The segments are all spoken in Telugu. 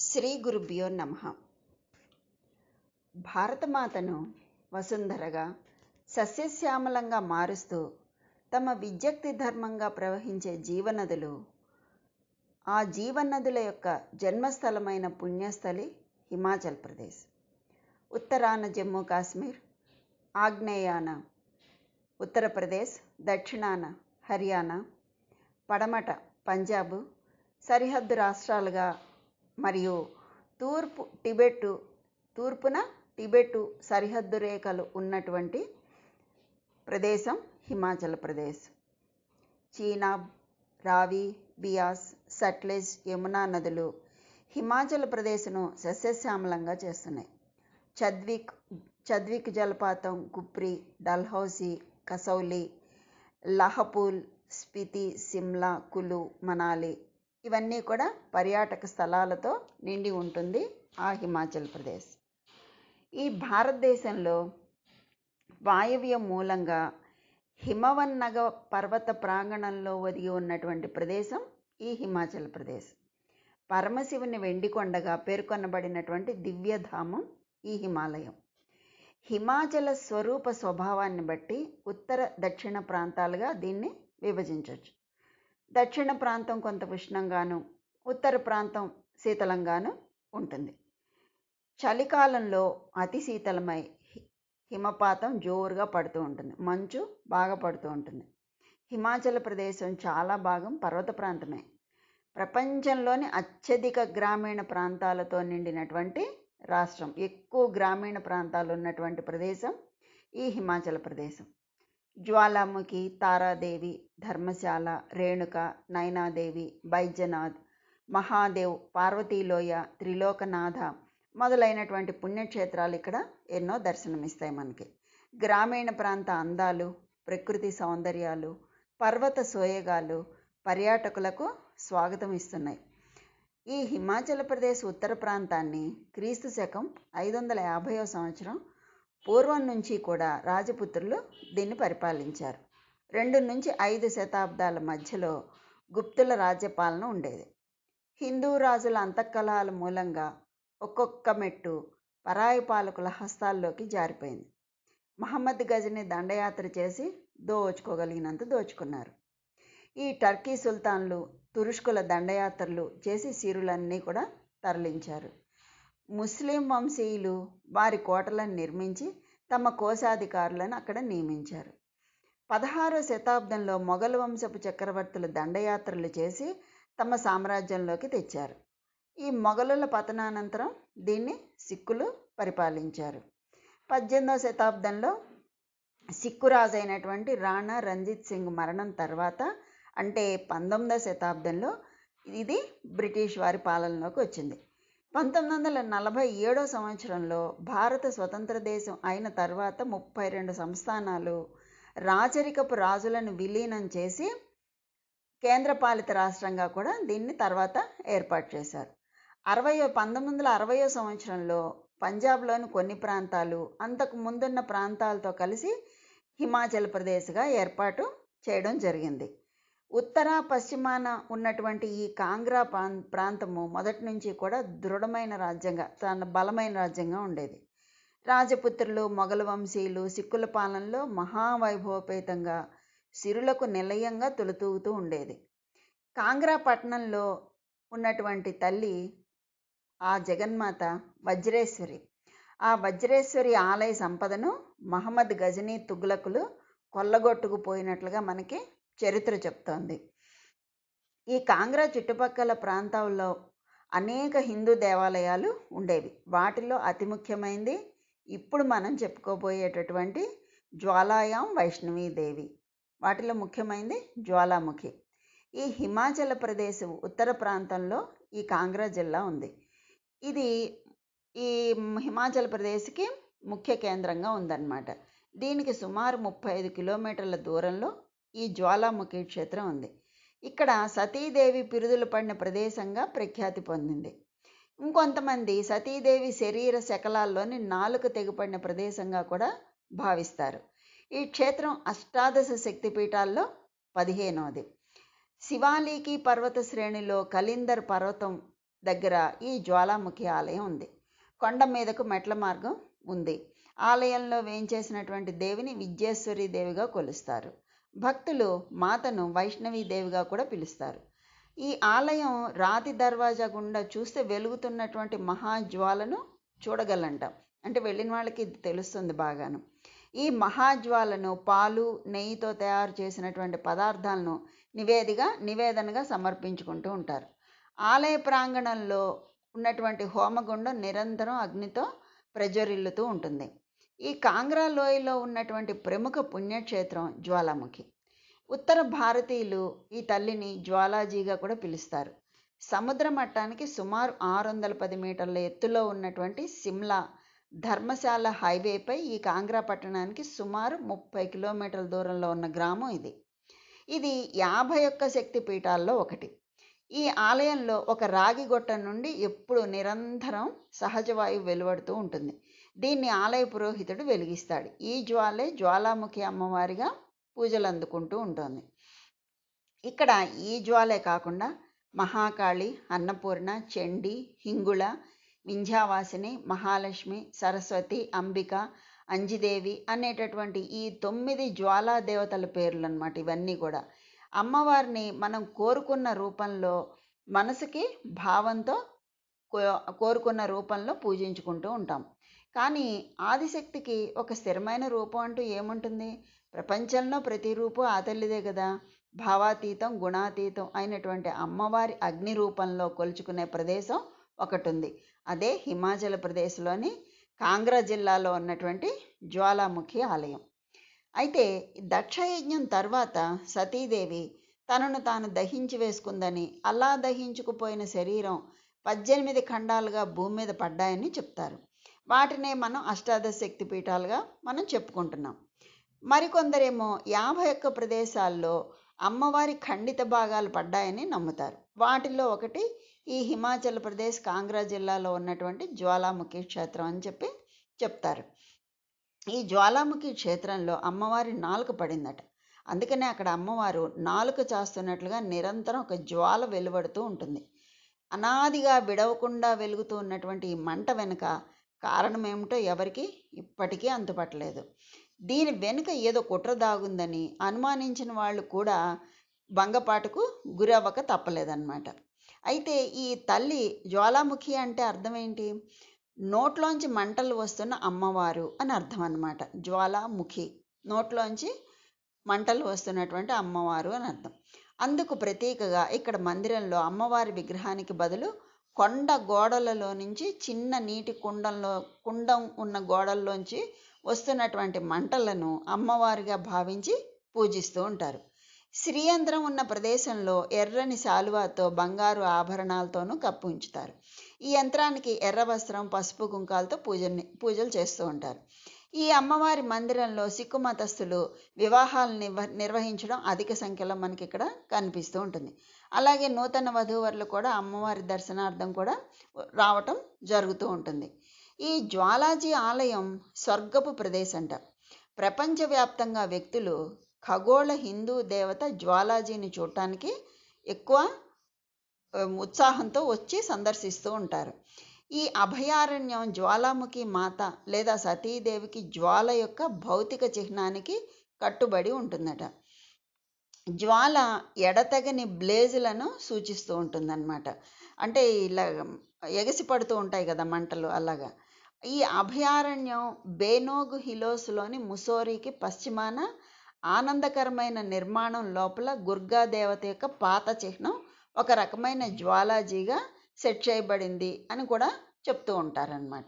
శ్రీ గురుభ్యో నమః. భారతమాతను వసుంధరగా సస్యశ్యామలంగా మారుస్తూ తమ విద్యుక్తి ధర్మంగా ప్రవహించే జీవనదులు, ఆ జీవనదుల యొక్క జన్మస్థలమైన పుణ్యస్థలి హిమాచల్ ప్రదేశ్. ఉత్తరాన జమ్మూ కాశ్మీర్, ఆగ్నేయాన ఉత్తరప్రదేశ్, దక్షిణాన హర్యానా, పడమట పంజాబ్ సరిహద్దు రాష్ట్రాలుగా మరియు తూర్పున టిబెట్టు సరిహద్దు రేఖలు ఉన్నటువంటి ప్రదేశం హిమాచల్ ప్రదేశ్. చీనాబ్, రావి, బియాస్, సట్లెజ్, యమునా నదులు హిమాచల్ ప్రదేశ్ను సస్యశ్యామలంగా చేస్తున్నాయి. చద్విక్ జలపాతం, కుప్రి, డల్హౌసీ, కసౌలి, లహపూల్, స్పితి, సిమ్లా, కులు, మనాలి ఇవన్నీ కూడా పర్యాటక స్థలాలతో నిండి ఉంటుంది ఆ హిమాచల్ ప్రదేశ్. ఈ భారతదేశంలో వాయవ్య మూలంగా హిమవన్నగ పర్వత ప్రాంగణంలో ఒదిగి ఉన్నటువంటి ప్రదేశం ఈ హిమాచల్ ప్రదేశ్. పరమశివుని వెండికొండగా పేర్కొనబడినటువంటి దివ్యధామం ఈ హిమాలయం. హిమాచల స్వరూప స్వభావాన్ని బట్టి ఉత్తర దక్షిణ ప్రాంతాలుగా దీన్ని విభజించవచ్చు. దక్షిణ ప్రాంతం కొంత ఉష్ణంగాను, ఉత్తర ప్రాంతం శీతలంగాను ఉంటుంది. చలికాలంలో అతి శీతలమై హిమపాతం జోరుగా పడుతూ ఉంటుంది, మంచు బాగా పడుతూ ఉంటుంది. హిమాచల్ ప్రదేశం చాలా భాగం పర్వత ప్రాంతమే. ప్రపంచంలోని అత్యధిక గ్రామీణ ప్రాంతాలతో నిండినటువంటి రాష్ట్రం, ఎక్కువ గ్రామీణ ప్రాంతాలు ఉన్నటువంటి ప్రదేశం ఈ హిమాచల్ ప్రదేశం. జ్వాలాముఖి, తారాదేవి, ధర్మశాల, రేణుక, నైనాదేవి, బైద్యనాథ్, మహాదేవ్, పార్వతీలోయ, త్రిలోకనాథ మొదలైనటువంటి పుణ్యక్షేత్రాలు ఇక్కడ ఎన్నో దర్శనమిస్తాయి మనకి. గ్రామీణ ప్రాంత అందాలు, ప్రకృతి సౌందర్యాలు, పర్వత సోయగాలు పర్యాటకులకు స్వాగతం ఇస్తున్నాయి. ఈ హిమాచల్ ప్రదేశ్ ఉత్తర ప్రాంతాన్ని క్రీస్తు శకం 550వ సంవత్సరం పూర్వం నుంచి కూడా రాజపుత్రులు దీన్ని పరిపాలించారు. 2 నుంచి 5 శతాబ్దాల మధ్యలో గుప్తుల రాజ్యపాలన ఉండేది. హిందూ రాజుల అంతఃకలహాల మూలంగా ఒక్కొక్క మెట్టు పరాయి పాలకుల హస్తాల్లోకి జారిపోయింది. మహమ్మద్ గజని దండయాత్ర చేసి దోచుకోగలిగినంత దోచుకున్నారు. ఈ టర్కీ సుల్తాన్లు తురుష్కుల దండయాత్రలు చేసి సిరులన్నీ కూడా తరలించారు. ముస్లిం వంశీయులు వారి కోటలను నిర్మించి తమ కోశాధికారులను అక్కడ నియమించారు. 16వ శతాబ్దంలో మొఘల్ వంశపు చక్రవర్తులు దండయాత్రలు చేసి తమ సామ్రాజ్యంలోకి తెచ్చారు. ఈ మొఘలుల పతనానంతరం దీన్ని సిక్కులు పరిపాలించారు. 18వ శతాబ్దంలో సిక్కు రాజు అయినటువంటి రాణా రంజిత్ సింగ్ మరణం తర్వాత, అంటే 19వ శతాబ్దంలో ఇది బ్రిటిష్ వారి పాలనలోకి వచ్చింది. 1947వ సంవత్సరంలో భారత స్వతంత్ర దేశం అయిన తర్వాత 32 సంస్థానాలు రాచరికపు రాజులను విలీనం చేసి కేంద్రపాలిత రాష్ట్రంగా కూడా దీన్ని తర్వాత ఏర్పాటు చేశారు. 1960వ సంవత్సరంలో పంజాబ్లోని కొన్ని ప్రాంతాలు అంతకు ముందున్న ప్రాంతాలతో కలిసి హిమాచల్ ప్రదేశ్గా ఏర్పాటు చేయడం జరిగింది. ఉత్తర పశ్చిమాన ఉన్నటువంటి ఈ కాంగ్రా ప్రాంతము మొదటి నుంచి కూడా దృఢమైన రాజ్యంగా, తన బలమైన రాజ్యంగా ఉండేది. రాజపుత్రులు, మొఘల్ వంశీయులు సిక్కుల పాలనలో మహావైభవపేతంగా సిరులకు నిలయంగా తొలుతూగుతూ ఉండేది. కాంగ్రా పట్టణంలో ఉన్నటువంటి తల్లి ఆ జగన్మాత వజ్రేశ్వరి. ఆ వజ్రేశ్వరి ఆలయ సంపదను మహమ్మద్ గజనీ తుగ్లకులు కొల్లగొట్టుకుపోయినట్లుగా మనకి చరిత్ర చెప్తోంది. ఈ కాంగ్రా చుట్టుపక్కల ప్రాంతాల్లో అనేక హిందూ దేవాలయాలు ఉండేవి. వాటిలో అతి ముఖ్యమైనది ఇప్పుడు మనం చెప్పుకోబోయేటటువంటి జ్వాలాయాం వైష్ణవీదేవి. వాటిలో ముఖ్యమైనది జ్వాలాముఖి. ఈ హిమాచల్ ప్రదేశ్ ఉత్తర ప్రాంతంలో ఈ కాంగ్రా జిల్లా ఉంది. ఇది ఈ హిమాచల్ ప్రదేశ్కి ముఖ్య కేంద్రంగా ఉందన్నమాట. దీనికి సుమారు 35 కిలోమీటర్ల దూరంలో ఈ జ్వాలాముఖి క్షేత్రం ఉంది. ఇక్కడ సతీదేవి పిరుదులు పడిన ప్రదేశంగా ప్రఖ్యాతి పొందింది. ఇంకొంతమంది సతీదేవి శరీర శకలాల్లోని నాలుక తెగిపడిన ప్రదేశంగా కూడా భావిస్తారు. ఈ క్షేత్రం అష్టాదశ శక్తిపీఠాల్లో 15వది. శివాలికి పర్వత శ్రేణిలో కళిందర్ పర్వతం దగ్గర ఈ జ్వాలాముఖి ఆలయం ఉంది. కొండ మీదకు మెట్ల మార్గం ఉంది. ఆలయంలో వేంచేసినటువంటి దేవిని విద్యేశ్వరి దేవిగా కొలుస్తారు. భక్తులు మాతను వైష్ణవీ దేవిగా కూడా పిలుస్తారు. ఈ ఆలయం రాతి దర్వాజా గుండా చూస్తే వెలుగుతున్నటువంటి మహాజ్వాలను చూడగలంటాం. అంటే వెళ్ళిన వాళ్ళకి ఇది తెలుస్తుంది బాగాను. ఈ మహాజ్వాలను పాలు నెయ్యితో తయారు చేసినటువంటి పదార్థాలను నివేదనగా సమర్పించుకుంటూ ఉంటారు. ఆలయ ప్రాంగణంలో ఉన్నటువంటి హోమగుండం నిరంతరం అగ్నితో ప్రజ్వరిల్లుతూ ఉంటుంది. ఈ కాంగ్రా లోయలో ఉన్నటువంటి ప్రముఖ పుణ్యక్షేత్రం జ్వాలాముఖి. ఉత్తర భారతీయులు ఈ తల్లిని జ్వాలాజీగా కూడా పిలుస్తారు. సముద్ర మట్టానికి సుమారు 610 మీటర్ల ఎత్తులో ఉన్నటువంటి సిమ్లా ధర్మశాల హైవేపై ఈ కాంగ్రా పట్టణానికి సుమారు 30 కిలోమీటర్ల దూరంలో ఉన్న గ్రామం ఇది. ఇది 51 శక్తి పీఠాల్లో ఒకటి. ఈ ఆలయంలో ఒక రాగి గొట్టం నుండి ఎప్పుడు నిరంతరం సహజవాయువు వెలువడుతూ ఉంటుంది. దీన్ని ఆలయ పురోహితుడు వెలిగిస్తాడు. ఈ జ్వాలే జ్వాలాముఖి అమ్మవారిగా పూజలు అందుకుంటూ ఉంటుంది. ఇక్కడ ఈ జ్వాలే కాకుండా మహాకాళి, అన్నపూర్ణ, చండి, హింగుళ, వింధ్యావాసిని, మహాలక్ష్మి, సరస్వతి, అంబిక, అంజిదేవి అనేటటువంటి ఈ 9 జ్వాలా దేవతల పేర్లు అన్నమాట. ఇవన్నీ కూడా అమ్మవారిని మనం కోరుకున్న రూపంలో, మనసుకి భావంతో కోరుకున్న రూపంలో పూజించుకుంటూ ఉంటాం. కానీ ఆదిశక్తికి ఒక స్థిరమైన రూపం అంటూ ఏముంటుంది? ప్రపంచంలో ప్రతి రూపం ఆ తల్లిదే కదా. భావాతీతం, గుణాతీతం అయినటువంటి అమ్మవారి అగ్ని రూపంలో కొలుచుకునే ప్రదేశం ఒకటి ఉంది. అదే హిమాచల్ ప్రదేశ్లోని కాంగ్రా జిల్లాలో ఉన్నటువంటి జ్వాలాముఖి ఆలయం. అయితే దక్షయజ్ఞం తర్వాత సతీదేవి తనను తాను దహించి వేసుకుందని, అలా దహించుకుపోయిన శరీరం 18 ఖండాలుగా భూమి మీద పడ్డాయని చెప్తారు. వాటినే మనం అష్టాదశ శక్తి పీఠాలుగా మనం చెప్పుకుంటున్నాం. మరికొందరేమో 51 ప్రదేశాల్లో అమ్మవారి ఖండిత భాగాలు పడ్డాయని నమ్ముతారు. వాటిల్లో ఒకటి ఈ హిమాచల్ ప్రదేశ్ కాంగ్రా జిల్లాలో ఉన్నటువంటి జ్వాలాముఖి క్షేత్రం అని చెప్తారు. ఈ జ్వాలాముఖి క్షేత్రంలో అమ్మవారి నాలుక పడిందట. అందుకనే అక్కడ అమ్మవారు నాలుక చాస్తున్నట్లుగా నిరంతరం ఒక జ్వాల వెలువడుతూ ఉంటుంది. అనాదిగా విడవకుండా వెలుగుతూ ఉన్నటువంటి ఈ మంట వెనుక కారణం ఏమిటో ఎవరికి ఇప్పటికీ అంతుపట్టలేదు. దీని వెనుక ఏదో కుట్ర దాగుందని అనుమానించిన వాళ్ళు కూడా భంగపాటుకు గురవ్వక తప్పలేదన్నమాట. అయితే ఈ తల్లి జ్వాలాముఖి అంటే అర్థం ఏంటి? నోట్లోంచి మంటలు వస్తున్న అమ్మవారు అని అర్థం అన్నమాట. జ్వాలాముఖి నోట్లోంచి మంటలు వస్తున్నటువంటి అమ్మవారు అని అర్థం. అందుకు ప్రతీకగా ఇక్కడ మందిరంలో అమ్మవారి విగ్రహానికి బదులు కొండ గోడలలో నుంచి చిన్న నీటి కుండం ఉన్న గోడల్లోంచి వస్తున్నటువంటి మంటలను అమ్మవారిగా భావించి పూజిస్తూ ఉంటారు. శ్రీయంత్రం ఉన్న ప్రదేశంలో ఎర్రని శాలువాతో బంగారు ఆభరణాలతోనూ కప్పి ఉంచుతారు. ఈ యంత్రానికి ఎర్ర వస్త్రం, పసుపు, కుంకాలతో పూజలు చేస్తూ ఉంటారు. ఈ అమ్మవారి మందిరంలో సిక్కు మతస్థులు వివాహాలు నిర్వహించడం అధిక సంఖ్యలో మనకి ఇక్కడ కనిపిస్తూ ఉంటుంది. అలాగే నూతన వధూవరులు కూడా అమ్మవారి దర్శనార్థం కూడా రావటం జరుగుతూ ఉంటుంది. ఈ జ్వాలాజీ ఆలయం స్వర్గపు ప్రదేశంట. ప్రపంచవ్యాప్తంగా వ్యక్తులు ఖగోళ హిందూ దేవత జ్వాలాజీని చూడటానికి ఎక్కువ ఉత్సాహంతో వచ్చి సందర్శిస్తూ ఉంటారు. ఈ అభయారణ్యం జ్వాలాముఖి మాత లేదా సతీదేవికి జ్వాల యొక్క భౌతిక చిహ్నానికి కట్టుబడి ఉంటుందట. జ్వాల ఎడతెగని బ్లేజులను సూచిస్తూ ఉంటుందన్నమాట. అంటే ఇలా ఎగసి పడుతూ ఉంటాయి కదా మంటలు, అలాగా. ఈ అభయారణ్యం బేనోగు హిలోస్లోని ముసోరికి పశ్చిమాన ఆనందకరమైన నిర్మాణం లోపల గుర్గా దేవత యొక్క పాత చిహ్నం ఒక రకమైన జ్వాలాజీగా సెట్ చేయబడింది అని కూడా చెప్తూ ఉంటారనమాట.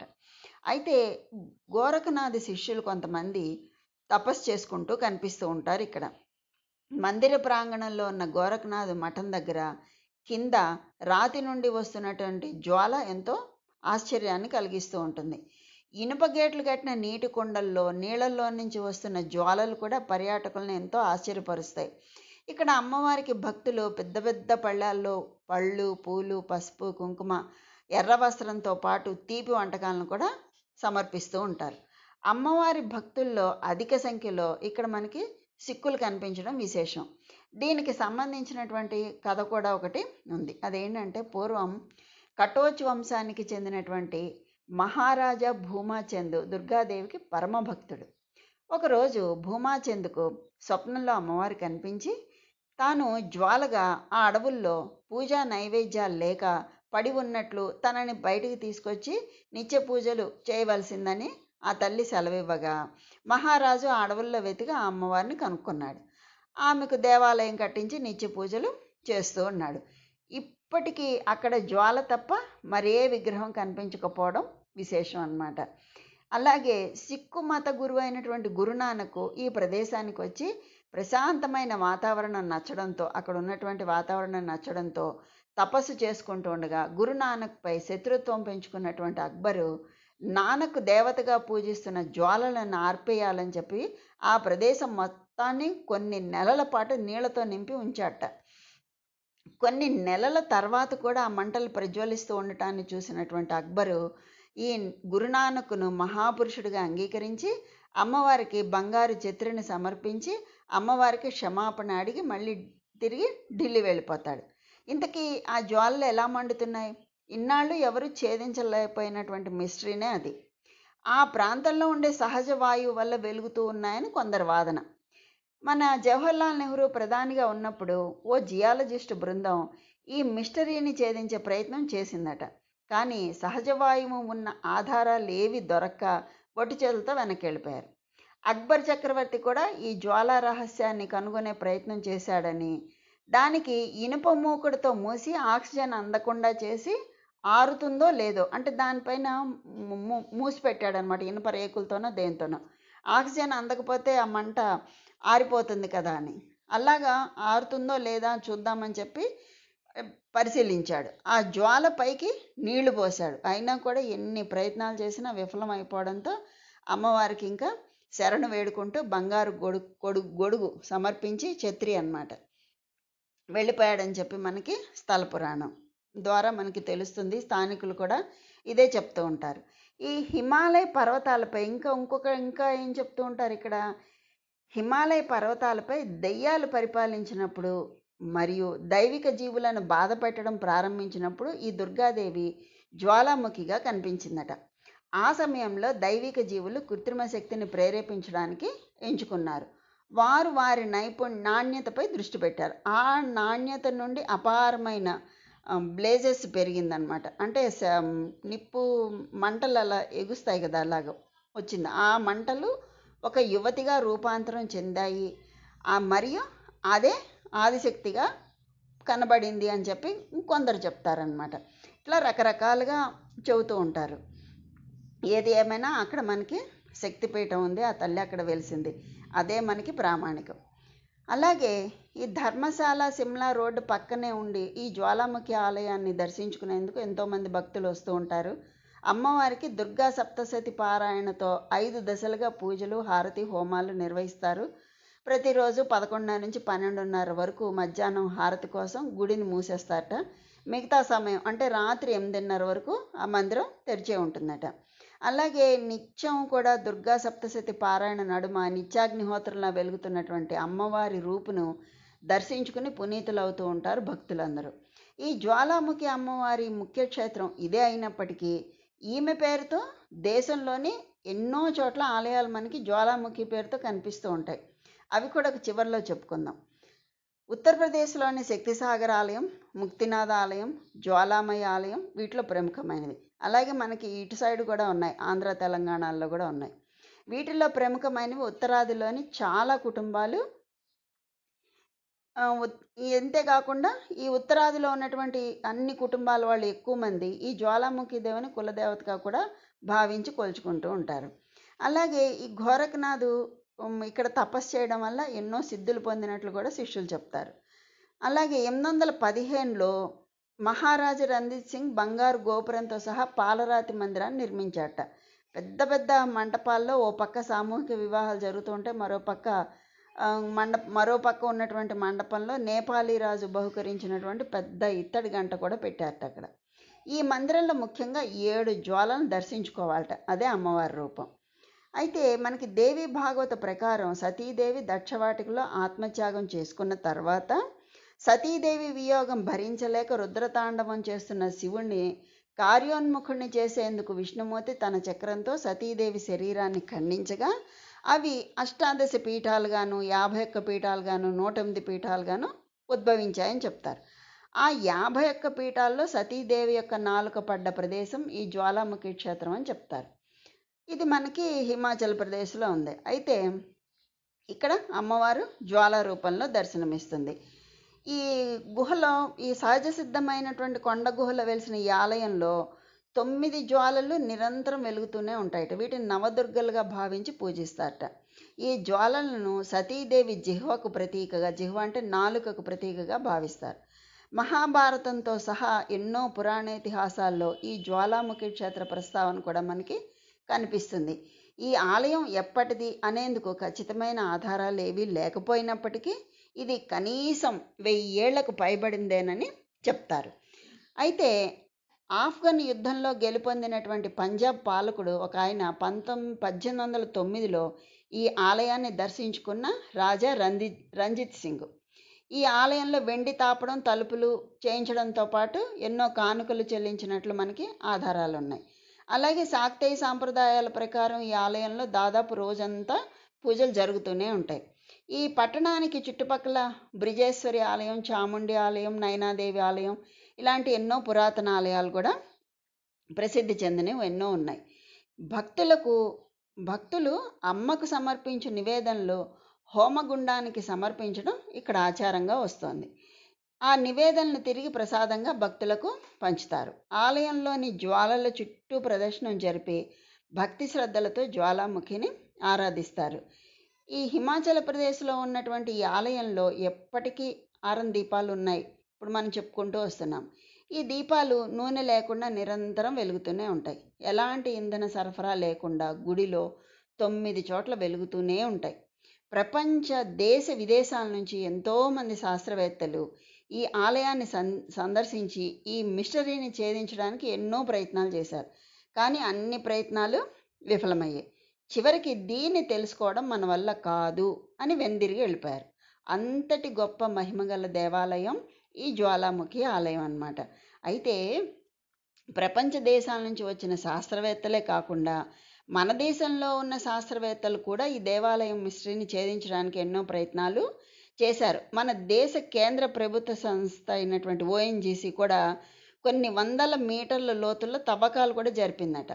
అయితే గోరఖనాథ్ శిష్యులు కొంతమంది తపస్సు చేసుకుంటూ కనిపిస్తూ ఉంటారు ఇక్కడ. మందిర ప్రాంగణంలో ఉన్న గోరఖనాథ్ మఠం దగ్గర కింద రాతి నుండి వస్తున్నటువంటి జ్వాల ఎంతో ఆశ్చర్యాన్ని కలిగిస్తూ ఉంటుంది. ఇనుప గేట్లు కట్టిన నీటి కుండల్లో నీళ్ళల్లో నుంచి వస్తున్న జ్వాలలు కూడా పర్యాటకులను ఎంతో ఆశ్చర్యపరుస్తాయి. ఇక్కడ అమ్మవారికి భక్తులు పెద్ద పెద్ద పళ్ళాల్లో పళ్ళు, పూలు, పసుపు, కుంకుమ, ఎర్ర వస్త్రంతో పాటు తీపి వంటకాలను కూడా సమర్పిస్తూ ఉంటారు. అమ్మవారి భక్తుల్లో అధిక సంఖ్యలో ఇక్కడ మనకి సిక్కులు కనిపించడం విశేషం. దీనికి సంబంధించినటువంటి కథ కూడా ఒకటి ఉంది. అదేంటంటే పూర్వం కటోచ్ వంశానికి చెందినటువంటి మహారాజా భూమాచంద్ దుర్గాదేవికి పరమభక్తుడు. ఒకరోజు భూమాచంద్కు స్వప్నంలో అమ్మవారు కనిపించి తాను జ్వాలగా ఆ అడవుల్లో పూజా నైవేద్యాలు లేక పడి ఉన్నట్లు తనని బయటికి తీసుకొచ్చి నిత్య పూజలు చేయవలసిందని ఆ తల్లి సెలవివ్వగా మహారాజు ఆ అడవుల్లో వెతికి ఆ అమ్మవారిని కనుక్కున్నాడు. ఆమెకు దేవాలయం కట్టించి నిత్య పూజలు చేస్తూ ఉన్నాడు. ఇప్పటికీ అక్కడ జ్వాల తప్ప మరే విగ్రహం కనిపించకపోవడం విశేషం అన్నమాట. అలాగే సిక్కు మత గురువు అయినటువంటి గురునానక్ ఈ ప్రదేశానికి వచ్చి ప్రశాంతమైన వాతావరణం నచ్చడంతో, అక్కడ ఉన్నటువంటి వాతావరణం నచ్చడంతో తపస్సు చేసుకుంటూ ఉండగా గురునానక్పై శత్రుత్వం పెంచుకున్నటువంటి అక్బరు నానక్ దేవతగా పూజిస్తున్న జ్వాలలను ఆర్పేయాలని చెప్పి ఆ ప్రదేశం మొత్తాన్ని కొన్ని నెలల పాటు నీళ్లతో నింపి ఉంచాట. కొన్ని నెలల తర్వాత కూడా ఆ మంటలు ప్రజ్వలిస్తూ ఉండటాన్ని చూసినటువంటి అక్బరు ఈ గురునానక్ను మహాపురుషుడిగా అంగీకరించి అమ్మవారికి బంగారు ఛత్రిని సమర్పించి అమ్మవారికి క్షమాపణ అడిగి మళ్ళీ తిరిగి ఢిల్లీ వెళ్ళిపోతాడు. ఇంతకీ ఆ జ్వాలలు ఎలా మండుతున్నాయి? ఇన్నాళ్ళు ఎవరు ఛేదించలేకపోయినటువంటి మిస్టరీనే అది. ఆ ప్రాంతంలో ఉండే సహజ వాయువు వల్ల వెలుగుతూ ఉన్నాయని కొందరు వాదన. మన జవహర్లాల్ నెహ్రూ ప్రధానిగా ఉన్నప్పుడు ఓ జియాలజిస్ట్ బృందం ఈ మిస్టరీని ఛేదించే ప్రయత్నం చేసిందట. కానీ సహజ వాయువు ఉన్న ఆధారాలు ఏవి దొరక్క ఒట్టి చేతులతో వెనక్కి వెళ్ళిపోయారు. అక్బర్ చక్రవర్తి కూడా ఈ జ్వాలా రహస్యాన్ని కనుగొనే ప్రయత్నం చేశాడని, దానికి ఇనుప మూకుడుతో మూసి ఆక్సిజన్ అందకుండా చేసి ఆరుతుందో లేదో అంటే దానిపైన మూసి పెట్టాడనమాట, ఇనుప రేకులతోనో దేనితోనో. ఆక్సిజన్ అందకపోతే ఆ మంట ఆరిపోతుంది కదా అని. అలాగా ఆరుతుందో లేదా చూద్దామని చెప్పి పరిశీలించాడు. ఆ జ్వాల పైకి నీళ్లు పోశాడు. అయినా కూడా ఎన్ని ప్రయత్నాలు చేసినా విఫలం అయిపోవడంతో అమ్మవారికి ఇంకా శరణు వేడుకుంటూ బంగారు గొడుగు సమర్పించి ఛత్రి అన్నమాట వెళ్ళిపోయాడని చెప్పి మనకి స్థల పురాణం ద్వారా మనకి తెలుస్తుంది. స్థానికులు కూడా ఇదే చెప్తూ ఉంటారు. ఈ హిమాలయ పర్వతాలపై ఇంకా ఏం చెప్తూ ఉంటారు ఇక్కడ, హిమాలయ పర్వతాలపై దెయ్యాలు పరిపాలించినప్పుడు మరియు దైవిక జీవులను బాధ పెట్టడం ప్రారంభించినప్పుడు ఈ దుర్గాదేవి జ్వాలాముఖిగా కనిపించిందట. ఆ సమయంలో దైవిక జీవులు కృత్రిమ శక్తిని ప్రేరేపించడానికి ఎంచుకున్నారు. వారు వారి నాణ్యతపై దృష్టి పెట్టారు. ఆ నాణ్యత నుండి అపారమైన బ్లేజెస్ పెరిగిందనమాట. అంటే నిప్పు మంటలు అలా ఎగుస్తాయి కదా, అలాగ వచ్చింది. ఆ మంటలు ఒక యువతిగా రూపాంతరం చెందాయి, మరియు అదే ఆదిశక్తిగా కనబడింది అని చెప్పి కొందరు చెప్తారనమాట. ఇట్లా రకరకాలుగా చెబుతూ ఉంటారు. ఏది ఏమైనా అక్కడ మనకి శక్తిపీఠం ఉంది, ఆ తల్లి అక్కడ వెలిసింది, అదే మనకి ప్రామాణికం. అలాగే ఈ ధర్మశాల సిమ్లా రోడ్డు పక్కనే ఉండి ఈ జ్వాలాముఖి ఆలయాన్ని దర్శించుకునేందుకు ఎంతోమంది భక్తులు వస్తూ ఉంటారు. అమ్మవారికి దుర్గా సప్తశతి పారాయణతో 5 దశలుగా పూజలు, హారతి, హోమాలు నిర్వహిస్తారు. ప్రతిరోజు 11 నుంచి 12:30 వరకు మధ్యాహ్నం హారతి కోసం గుడిని మూసేస్తారట. మిగతా సమయం అంటే రాత్రి 8:30 వరకు ఆ మందిరం తెరిచే ఉంటుందట. అలాగే నిత్యం కూడా దుర్గా సప్తశతి పారాయణ నడుమ నిత్యాగ్నిహోత్రంలా వెలుగుతున్నటువంటి అమ్మవారి రూపును దర్శించుకుని పునీతులవుతూ ఉంటారు భక్తులందరూ. ఈ జ్వాలాముఖి అమ్మవారి ముఖ్య క్షేత్రం ఇదే అయినప్పటికీ ఈమె పేరుతో దేశంలోని ఎన్నో చోట్ల ఆలయాలు మనకి జ్వాలాముఖి పేరుతో కనిపిస్తూ ఉంటాయి. అవి కూడా చివరిలో చెప్పుకుందాం. ఉత్తరప్రదేశ్లోని శక్తిసాగర్ ఆలయం, ముక్తినాథ ఆలయం, జ్వాలామయ ఆలయం వీటిలో ప్రముఖమైనవి. అలాగే మనకి ఇటు సైడ్ కూడా ఉన్నాయి, ఆంధ్ర తెలంగాణలో కూడా ఉన్నాయి. వీటిల్లో ప్రముఖమైనవి ఉత్తరాదిలోని చాలా కుటుంబాలు. అంతేకాకుండా ఈ ఉత్తరాదిలో ఉన్నటువంటి అన్ని కుటుంబాల వాళ్ళు ఎక్కువ మంది ఈ జ్వాలాముఖి దేవుని కులదేవతగా కూడా భావించి కొలుచుకుంటూ ఉంటారు. అలాగే ఈ గోరఖనాథ్ ఇక్కడ తపస్సు చేయడం వల్ల ఎన్నో సిద్ధులు పొందినట్లు కూడా శిష్యులు చెప్తారు. అలాగే 815లో మహారాజా రణజిత్ సింగ్ బంగారు గోపురంతో సహా పాలరాతి మందిరాన్ని నిర్మించాట. పెద్ద పెద్ద మంటపాల్లో ఓ పక్క సామూహిక వివాహాలు జరుగుతుంటే మరో పక్క ఉన్నటువంటి మండపంలో నేపాలీ రాజు బహుకరించినటువంటి పెద్ద ఇత్తడి గంట కూడా పెట్టారట అక్కడ. ఈ మందిరంలో ముఖ్యంగా 7 జ్వాలను దర్శించుకోవాలట, అదే అమ్మవారి రూపం. అయితే మనకి దేవి భాగవత ప్రకారం సతీదేవి దక్షవాటికలో ఆత్మత్యాగం చేసుకున్న తర్వాత సతీదేవి వియోగం భరించలేక రుద్రతాండవం చేస్తున్న శివుణ్ణి కార్యోన్ముఖుణ్ణి చేసేందుకు విష్ణుమూర్తి తన చక్రంతో సతీదేవి శరీరాన్ని ఖండించగా అవి అష్టాదశ పీఠాలుగాను 51 పీఠాలుగాను 108 పీఠాలుగాను ఉద్భవించాయని చెప్తారు. ఆ 51 పీఠాల్లో సతీదేవి యొక్క నాలుక పడ్డ ప్రదేశం ఈ జ్వాలాముఖి క్షేత్రం అని చెప్తారు. ఇది మనకి హిమాచల్ ప్రదేశ్లో ఉంది. అయితే ఇక్కడ అమ్మవారు జ్వాల రూపంలో దర్శనమిస్తుంది. ఈ గుహలో ఈ సహజ సిద్ధమైనటువంటి కొండ గుహలో వెలిసిన ఈ ఆలయంలో 9 జ్వాలలు నిరంతరం వెలుగుతూనే ఉంటాయట. వీటిని నవదుర్గలుగా భావించి పూజిస్తారట. ఈ జ్వాలలను సతీదేవి జిహ్వకు ప్రతీకగా, జిహ్వ అంటే నాలుకకు ప్రతీకగా భావిస్తారు. మహాభారతంతో సహా ఎన్నో పురాణేతిహాసాల్లో ఈ జ్వాలాముఖి క్షేత్ర ప్రస్తావన కూడా మనకి కనిపిస్తుంది. ఈ ఆలయం ఎప్పటిది అనేందుకు ఖచ్చితమైన ఆధారాలు ఏవీ లేకపోయినప్పటికీ ఇది కనీసం 1000 ఏళ్లకు పైబడిందేనని చెప్తారు. అయితే ఆఫ్ఘన్ యుద్ధంలో గెలుపొందినటువంటి పంజాబ్ పాలకుడు ఒక ఆయన 1809లో ఈ ఆలయాన్ని దర్శించుకున్న రాజా రంజిత్ సింగ్. ఈ ఆలయంలో వెండి తాపడం, తలుపులు చేయించడంతో పాటు ఎన్నో కానుకలు చెల్లించినట్లు మనకి ఆధారాలు ఉన్నాయి. అలాగే శాక్తేయ సాంప్రదాయాల ప్రకారం ఈ ఆలయంలో దాదాపు రోజంతా పూజలు జరుగుతూనే ఉంటాయి. ఈ పట్టణానికి చుట్టుపక్కల బ్రిజేశ్వరి ఆలయం, చాముండి ఆలయం, నైనాదేవి ఆలయం ఇలాంటి ఎన్నో పురాతన ఆలయాలు కూడా ప్రసిద్ధి చెందినవి ఎన్నో ఉన్నాయి. భక్తులు అమ్మకు సమర్పించే నివేదనలు హోమగుండానికి సమర్పించడం ఇక్కడ ఆచారంగా వస్తోంది. ఆ నివేదనలు తిరిగి ప్రసాదంగా భక్తులకు పంచుతారు. ఆలయంలోని జ్వాలల చుట్టూ ప్రదర్శనం జరిపి భక్తి శ్రద్ధలతో జ్వాలాముఖిని ఆరాధిస్తారు. ఈ హిమాచల్ ప్రదేశ్లో ఉన్నటువంటి ఈ ఆలయంలో ఎప్పటికీ 6 దీపాలు ఉన్నాయి. ఇప్పుడు మనం చెప్పుకుంటూ వస్తున్నాం. ఈ దీపాలు నూనె లేకుండా నిరంతరం వెలుగుతూనే ఉంటాయి. ఎలాంటి ఇంధన సరఫరా లేకుండా గుడిలో 9 చోట్ల వెలుగుతూనే ఉంటాయి. ప్రపంచ దేశ విదేశాల నుంచి ఎంతోమంది శాస్త్రవేత్తలు ఈ ఆలయాన్ని సందర్శించి ఈ మిస్టరీని ఛేదించడానికి ఎన్నో ప్రయత్నాలు చేశారు. కానీ అన్ని ప్రయత్నాలు విఫలమయ్యాయి. చివరికి దీన్ని తెలుసుకోవడం మన వల్ల కాదు అని వెనుదిరిగి వెళ్ళిపోయారు. అంతటి గొప్ప మహిమగల దేవాలయం ఈ జ్వాలాముఖి ఆలయం అన్నమాట. అయితే ప్రపంచ దేశాల నుంచి వచ్చిన శాస్త్రవేత్తలే కాకుండా మన దేశంలో ఉన్న శాస్త్రవేత్తలు కూడా ఈ దేవాలయం మిస్టరీని ఛేదించడానికి ఎన్నో ప్రయత్నాలు చేశారు. మన దేశ కేంద్ర ప్రభుత్వ సంస్థ అయినటువంటి ONGC కూడా కొన్ని వందల మీటర్ల లోతుల్లో తవ్వకాలు కూడా జరిపిందట.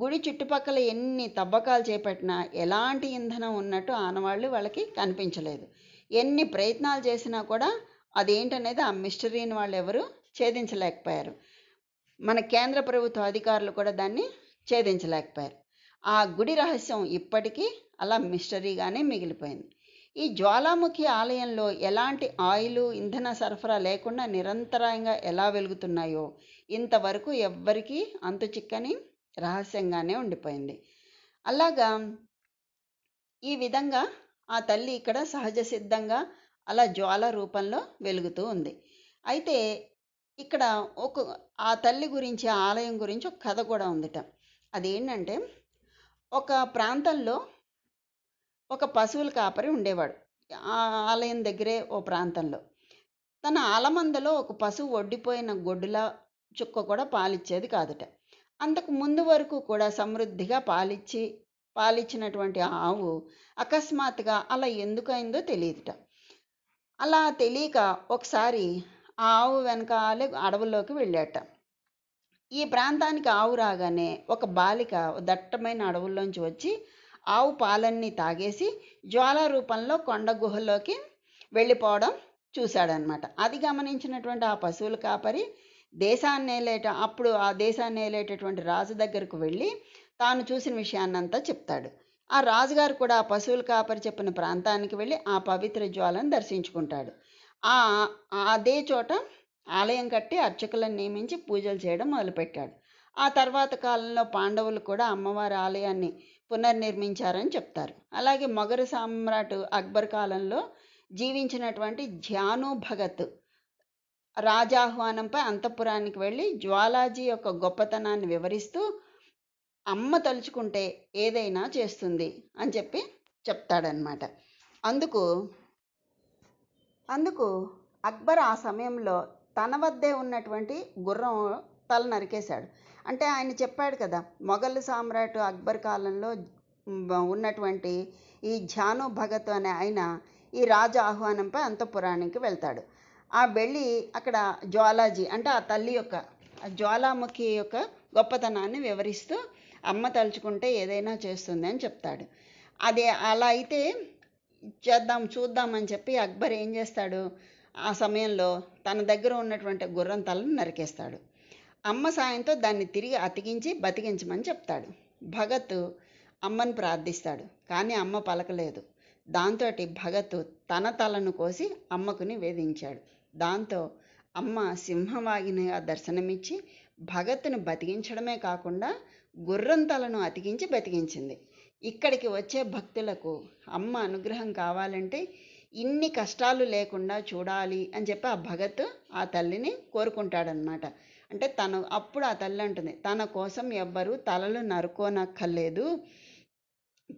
గుడి చుట్టుపక్కల ఎన్ని తవ్వకాలు చేపట్టినా ఎలాంటి ఇంధనం ఉన్నట్టు ఆనవాళ్ళు వాళ్ళకి కనిపించలేదు. ఎన్ని ప్రయత్నాలు చేసినా కూడా అదేంటనేది ఆ మిస్టరీని వాళ్ళు ఎవరు ఛేదించలేకపోయారు. మన కేంద్ర ప్రభుత్వ అధికారులు కూడా దాన్ని ఛేదించలేకపోయారు. ఆ గుడి రహస్యం ఇప్పటికీ అలా మిస్టరీగానే మిగిలిపోయింది. ఈ జ్వాలాముఖి ఆలయంలో ఎలాంటి ఆయిలు, ఇంధన సరఫరా లేకుండా నిరంతరాయంగా ఎలా వెలుగుతున్నాయో ఇంతవరకు ఎవ్వరికీ అంతు చిక్కని రహస్యంగానే ఉండిపోయింది. అలాగా ఈ విధంగా ఆ తల్లి ఇక్కడ సహజ సిద్ధంగా అలా జ్వాల రూపంలో వెలుగుతూ ఉంది. అయితే ఇక్కడ ఆ తల్లి గురించి, ఆ ఆలయం గురించి ఒక కథ కూడా ఉందిట. అదేంటంటే, ఒక ప్రాంతంలో ఒక పశువుల కాపరి ఉండేవాడు. ఆ ఆలయం దగ్గరే ఓ ప్రాంతంలో. తన ఆలమందలో ఒక పశువు ఒడ్డిపోయిన గొడ్డులా చుక్క కూడా పాలిచ్చేది కాదట. అంతకు ముందు వరకు కూడా సమృద్ధిగా పాలిచ్చినటువంటి ఆ ఆవు అకస్మాత్తుగా అలా ఎందుకైందో తెలియదుట. అలా తెలియక ఒకసారి ఆ ఆవు వెనకాలే అడవుల్లోకి వెళ్ళాట. ఈ ప్రాంతానికి ఆవు రాగానే ఒక బాలిక దట్టమైన అడవుల్లోంచి వచ్చి ఆవు పాలన్నీ తాగేసి జ్వాల రూపంలో కొండ గుహలోకి వెళ్ళిపోవడం చూశాడనమాట. అది గమనించినటువంటి ఆ పశువుల కాపరి అప్పుడు ఆ దేశాన్ని ఏలేటటువంటి రాజు దగ్గరకు వెళ్ళి తాను చూసిన విషయాన్నంతా చెప్తాడు. ఆ రాజుగారు కూడా ఆ పశువుల కాపరి చెప్పిన ప్రాంతానికి వెళ్ళి ఆ పవిత్ర జ్వాలను దర్శించుకుంటాడు. అదే చోట ఆలయం కట్టి అర్చకులను నియమించి పూజలు చేయడం మొదలుపెట్టాడు. ఆ తర్వాత కాలంలో పాండవులు కూడా అమ్మవారి ఆలయాన్ని పునర్నిర్మించారని చెప్తారు. అలాగే మొఘరు సామ్రాట్ అక్బర్ కాలంలో జీవించినటువంటి ఝాను భగత్ రాజాహ్వానంపై అంతఃపురానికి వెళ్ళి జ్వాలాజీ యొక్క గొప్పతనాన్ని వివరిస్తూ అమ్మ తలుచుకుంటే ఏదైనా చేస్తుంది అని చెప్తాడనమాట. అందుకు అక్బర్ ఆ సమయంలో తన వద్దే ఉన్నటువంటి గుర్రం తల నరికేశాడు. అంటే ఆయన చెప్పాడు కదా, మొఘల్ సామ్రాట్ అక్బర్ కాలంలో ఉన్నటువంటి ఈ ఝాను భగత్ అనే ఆయన ఈ రాజు ఆహ్వానంపై అంతఃపురానికి వెళ్తాడు. ఆ వెళ్ళి అక్కడ జ్వాలాజీ అంటే ఆ తల్లి యొక్క జ్వాలాముఖి యొక్క గొప్పతనాన్ని వివరిస్తూ అమ్మ తలుచుకుంటే ఏదైనా చేస్తుంది అని చెప్తాడు. అది అలా అయితే చేద్దాం చూద్దామని చెప్పి అక్బర్ ఏం చేస్తాడు, ఆ సమయంలో తన దగ్గర ఉన్నటువంటి గుర్రం తలను నరికేస్తాడు. అమ్మ సాయంతో దాన్ని తిరిగి అతికించి బతికించమని చెప్తాడు. భగత్ అమ్మను ప్రార్థిస్తాడు, కానీ అమ్మ పలకలేదు. దాంతో భగత్ తన తలను కోసి అమ్మకు నివేదించాడు. దాంతో అమ్మ సింహవాగినిగా దర్శనమిచ్చి భగత్ను బతికించడమే కాకుండా గుర్రం తలను అతికించి బతికించింది. ఇక్కడికి వచ్చే భక్తులకు అమ్మ అనుగ్రహం కావాలంటే ఇన్ని కష్టాలు లేకుండా చూడాలి అని చెప్పి ఆ భగత్ ఆ తల్లిని కోరుకుంటాడనమాట. అంటే అప్పుడు ఆ తల్లి అంటుంది, తన కోసం ఎవ్వరూ తలలు నరుకోనక్కర్లేదు,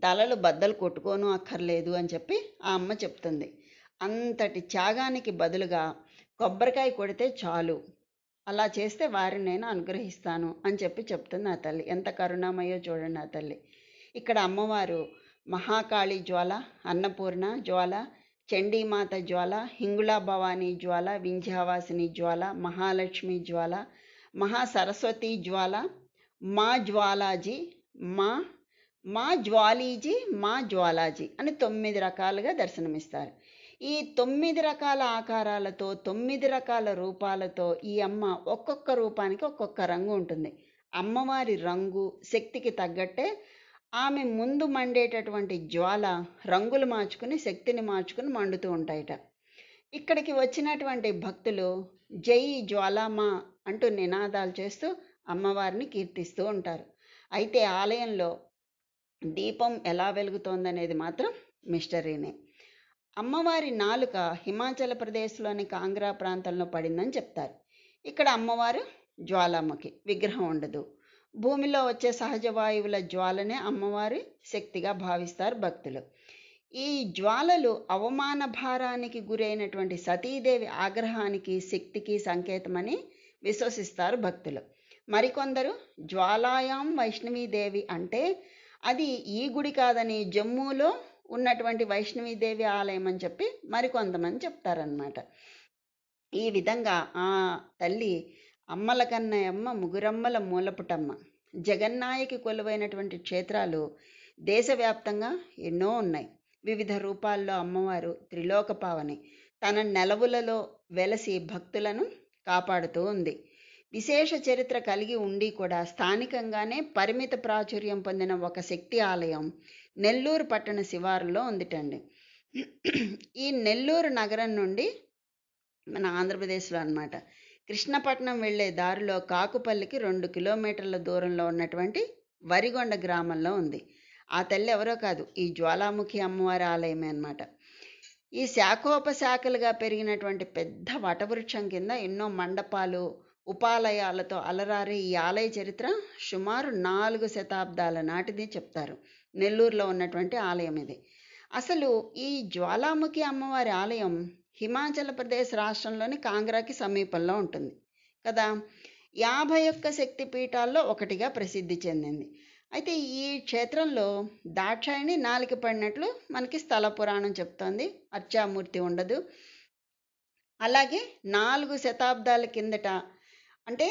తలలు బద్దలు కొట్టుకోను అక్కర్లేదు అని చెప్పి ఆ అమ్మ చెప్తుంది. అంతటి త్యాగానికి బదులుగా కొబ్బరికాయ కొడితే చాలు, అలా చేస్తే వారిని నేను అనుగ్రహిస్తాను అని చెప్పి చెప్తుంది ఆ తల్లి. ఎంత కరుణామయ్యో చూడండి ఆ తల్లి. ఇక్కడ అమ్మవారు మహాకాళి జ్వాల, అన్నపూర్ణ జ్వాల, చండీమాత జ్వాల, హింగుళా భవానీ జ్వాల, వింధ్యావాసిని జ్వాల, మహాలక్ష్మి జ్వాల, మహాసరస్వతి జ్వాల, మా జ్వాలాజీ, మా జ్వాలీజీ, మా జ్వాలాజీ అని 9 రకాలుగా దర్శనమిస్తారు. ఈ 9 రకాల ఆకారాలతో 9 రకాల రూపాలతో ఈ అమ్మ ఒక్కొక్క రూపానికి ఒక్కొక్క రంగు ఉంటుంది. అమ్మవారి రంగు శక్తికి తగ్గట్టే ఆమె ముందు మండేటటువంటి జ్వాల రంగులు మార్చుకుని శక్తిని మార్చుకుని మండుతూ ఉంటాయట. ఇక్కడికి వచ్చినటువంటి భక్తులు జై జ్వాలామా అంటూ నినాదాలు చేస్తూ అమ్మవారిని కీర్తిస్తూ ఉంటారు. అయితే ఆలయంలో దీపం ఎలా వెలుగుతోందనేది మాత్రం మిస్టరీనే. అమ్మవారి నాలుక హిమాచల్ ప్రదేశ్లోని కాంగ్రా ప్రాంతంలో పడిందని చెప్తారు. ఇక్కడ అమ్మవారు జ్వాలాముఖి, విగ్రహం ఉండదు. భూమిలో వచ్చే సహజ వాయువుల జ్వాలనే అమ్మవారి శక్తిగా భావిస్తారు భక్తులు. ఈ జ్వాలలు అవమాన భారానికి గురైనటువంటి సతీదేవి ఆగ్రహానికి శక్తికి సంకేతమని విశ్వసిస్తారు భక్తులు. మరికొందరు జ్వాలాయాం వైష్ణవీదేవి అంటే అది ఈ గుడి కాదని జమ్మూలో ఉన్నటువంటి వైష్ణవీదేవి ఆలయం అని చెప్పి మరికొంతమంది చెప్తారనమాట. ఈ విధంగా ఆ తల్లి అమ్మల కన్నయమ్మ, ముగురమ్మల మూలపుటమ్మ, జగన్నాయకి కొలువైనటువంటి క్షేత్రాలు దేశవ్యాప్తంగా ఎన్నో ఉన్నాయి. వివిధ రూపాల్లో అమ్మవారు త్రిలోకపావని తన నెలవులలో వెలసి భక్తులను కాపాడుతూ ఉంది. విశేష చరిత్ర కలిగి ఉండి కూడా స్థానికంగానే పరిమిత ప్రాచుర్యం పొందిన ఒక శక్తి ఆలయం నెల్లూరు పట్టణ శివారులో ఉందిటండి. ఈ నెల్లూరు నగరం నుండి మన ఆంధ్రప్రదేశ్లో అన్నమాట కృష్ణపట్నం వెళ్ళే దారిలో కాకుపల్లికి 2 కిలోమీటర్ల దూరంలో ఉన్నటువంటి వరిగొండ గ్రామంలో ఉంది. ఆ తల్లి ఎవరో కాదు, ఈ జ్వాలాముఖి అమ్మవారి ఆలయమే అన్నమాట. ఈ శాఖోపశాఖలుగా పెరిగినటువంటి పెద్ద వటవృక్షం కింద ఎన్నో మండపాలు, ఉపాలయాలతో అలరారే ఈ ఆలయ చరిత్ర సుమారు 4 శతాబ్దాల నాటిది చెప్తారు. నెల్లూరులో ఉన్నటువంటి ఆలయం ఇది. అసలు ఈ జ్వాలాముఖి అమ్మవారి ఆలయం హిమాచల్ ప్రదేశ్ రాష్ట్రంలోని కాంగ్రాకి సమీపంలో ఉంటుంది కదా. 51 శక్తి పీఠాల్లో ఒకటిగా ప్రసిద్ధి చెందింది. అయితే ఈ క్షేత్రంలో దాక్షాయిని నాలిక పడినట్లు మనకి స్థల పురాణం చెప్తోంది. అర్చామూర్తి ఉండదు. అలాగే 4 శతాబ్దాల కిందట అంటే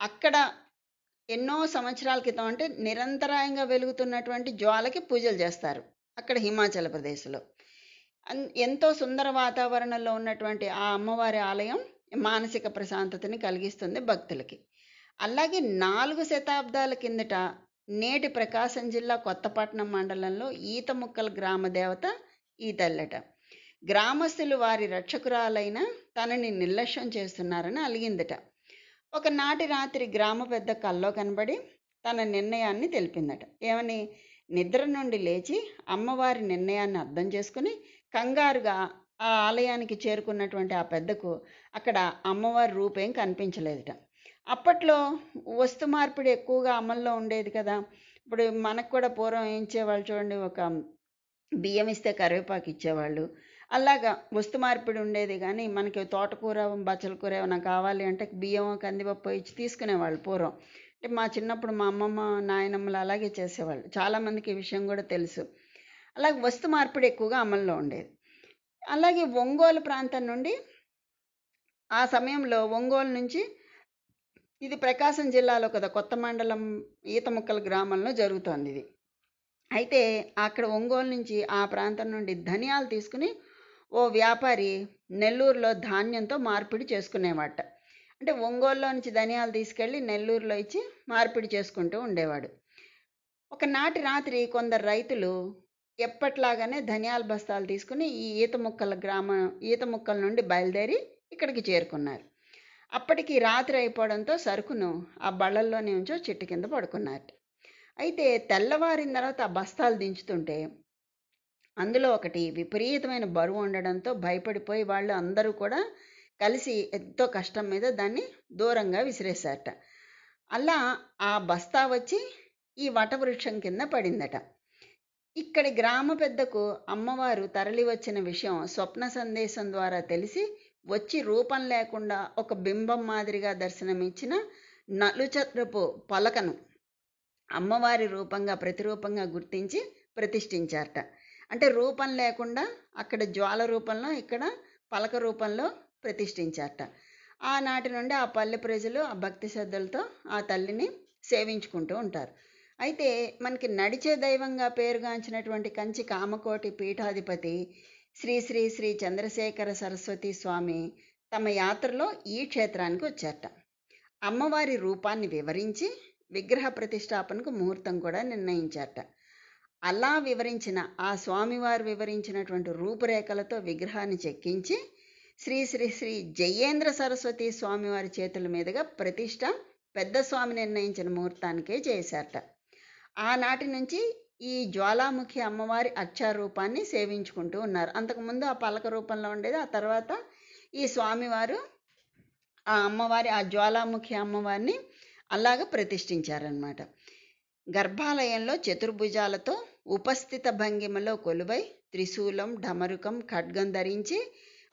అక్కడ ఎన్నో సంవత్సరాల క్రితం అంటే నిరంతరాయంగా వెలుగుతున్నటువంటి జ్వాలకి పూజలు చేస్తారు అక్కడ హిమాచల్ ప్రదేశ్లో. ఎంతో సుందర వాతావరణంలో ఉన్నటువంటి ఆ అమ్మవారి ఆలయం మానసిక ప్రశాంతతని కలిగిస్తుంది భక్తులకి. అలాగే 4 శతాబ్దాల కిందట నేటి ప్రకాశం జిల్లా కొత్తపట్నం మండలంలో ఈతముక్కల గ్రామ దేవత ఈ తల్లట. గ్రామస్తులు వారి రక్షకురాలైన తనని నిర్లక్ష్యం చేస్తున్నారని అలిగిందట. ఒకనాటి రాత్రి గ్రామ పెద్ద కల్లో కనబడి తన నిర్ణయాన్ని తెలిపిందట. ఏమని? నిద్ర నుండి లేచి అమ్మవారి నిర్ణయాన్ని అర్థం చేసుకుని కంగారుగా ఆ ఆలయానికి చేరుకున్నటువంటి ఆ పెద్దకు అక్కడ అమ్మవారి రూపేం కనిపించలేదట. అప్పట్లో వస్తు మార్పిడి ఎక్కువగా అమల్లో ఉండేది కదా. ఇప్పుడు మనకు కూడా పూర్వం ఏం ఇచ్చేవాళ్ళు చూడండి, ఒక బియ్యం ఇస్తే కరివేపాకు ఇచ్చేవాళ్ళు, అలాగా వస్తు మార్పిడి ఉండేది కానీ మనకి తోటకూర బచ్చల కూర ఏమైనా కావాలి అంటే బియ్యం కందిపప్పు ఇచ్చి తీసుకునేవాళ్ళు పూర్వం. అంటే మా చిన్నప్పుడు మా అమ్మమ్మ నాయనమ్మలు అలాగే చేసేవాళ్ళు. చాలామందికి ఈ విషయం కూడా తెలుసు. అలాగే వస్తు మార్పిడి ఎక్కువగా అమల్లో ఉండేది. అలాగే ఒంగోలు ప్రాంతం నుండి ఆ సమయంలో ఒంగోలు నుంచి ఇది ప్రకాశం జిల్లాలో కదా, కొత్త మండలం ఈతముక్కల గ్రామంలో జరుగుతోంది ఇది. అయితే అక్కడ ఒంగోలు నుంచి ఆ ప్రాంతం నుండి ధనియాలు తీసుకుని ఓ వ్యాపారి నెల్లూరులో ధాన్యంతో మార్పిడి చేసుకునేవాట. అంటే ఒంగోలులో నుంచి ధనియాలు తీసుకెళ్ళి నెల్లూరులో ఇచ్చి మార్పిడి చేసుకుంటూ ఉండేవాడు. ఒకనాటి రాత్రి కొందరు రైతులు ఎప్పట్లాగానే ధనియాల బస్తాలు తీసుకుని ఈ ఈత ముక్కల నుండి బయలుదేరి ఇక్కడికి చేరుకున్నారు. అప్పటికి రాత్రి అయిపోవడంతో సరుకును ఆ బళ్ళల్లోనే ఉంచో చెట్టు కింద పడుకున్నారు. అయితే తెల్లవారిన తర్వాత ఆ బస్తాలు దించుతుంటే అందులో ఒకటి విపరీతమైన బరువు ఉండడంతో భయపడిపోయి వాళ్ళు అందరూ కూడా కలిసి ఎంతో కష్టం మీద దాన్ని దూరంగా విసిరేశారట. అలా ఆ బస్తా వచ్చి ఈ వటవృక్షం కింద పడిందట. ఇక్కడి గ్రామ పెద్దకు అమ్మవారు తరలి వచ్చిన విషయం స్వప్న సందేశం ద్వారా తెలిసి వచ్చి రూపం లేకుండా ఒక బింబం మాదిరిగా దర్శనమిచ్చిన నలుచత్రపు పలకను అమ్మవారి రూపంగా ప్రతిరూపంగా గుర్తించి ప్రతిష్ఠించారట. అంటే రూపం లేకుండా అక్కడ జ్వాల రూపంలో, ఇక్కడ పలక రూపంలో ప్రతిష్ఠించారట. ఆనాటి నుండి ఆ పల్లె ప్రజలు ఆ భక్తి శ్రద్ధలతో ఆ తల్లిని సేవించుకుంటూ ఉంటారు. అయితే మనకి నడిచే దైవంగా పేరుగాంచినటువంటి కంచి కామకోటి పీఠాధిపతి శ్రీ శ్రీ శ్రీ చంద్రశేఖర సరస్వతి స్వామి తమ యాత్రలో ఈ క్షేత్రానికి వచ్చారట. అమ్మవారి రూపాన్ని వివరించి విగ్రహ ప్రతిష్టాపనకు ముహూర్తం కూడా నిర్ణయించారట. అలా వివరించిన ఆ స్వామివారు వివరించినటువంటి రూపురేఖలతో విగ్రహాన్ని చెక్కించి శ్రీ శ్రీ శ్రీ జయేంద్ర సరస్వతి స్వామివారి చేతుల మీదుగా ప్రతిష్ట పెద్ద స్వామి నిర్ణయించిన ముహూర్తానికే చేశారట. ఆనాటి నుంచి ఈ జ్వాలాముఖి అమ్మవారి అక్షరూపాన్ని సేవించుకుంటూ ఉన్నారు. అంతకుముందు ఆ పలక రూపంలో ఉండేది. ఆ తర్వాత ఈ స్వామివారు ఆ అమ్మవారి ఆ జ్వాలాముఖి అమ్మవారిని అలాగ ప్రతిష్ఠించారనమాట. గర్భాలయంలో చతుర్భుజాలతో ఉపస్థిత భంగిమలో కొలువై త్రిశూలం, ఢమరుకం, ఖడ్గం ధరించి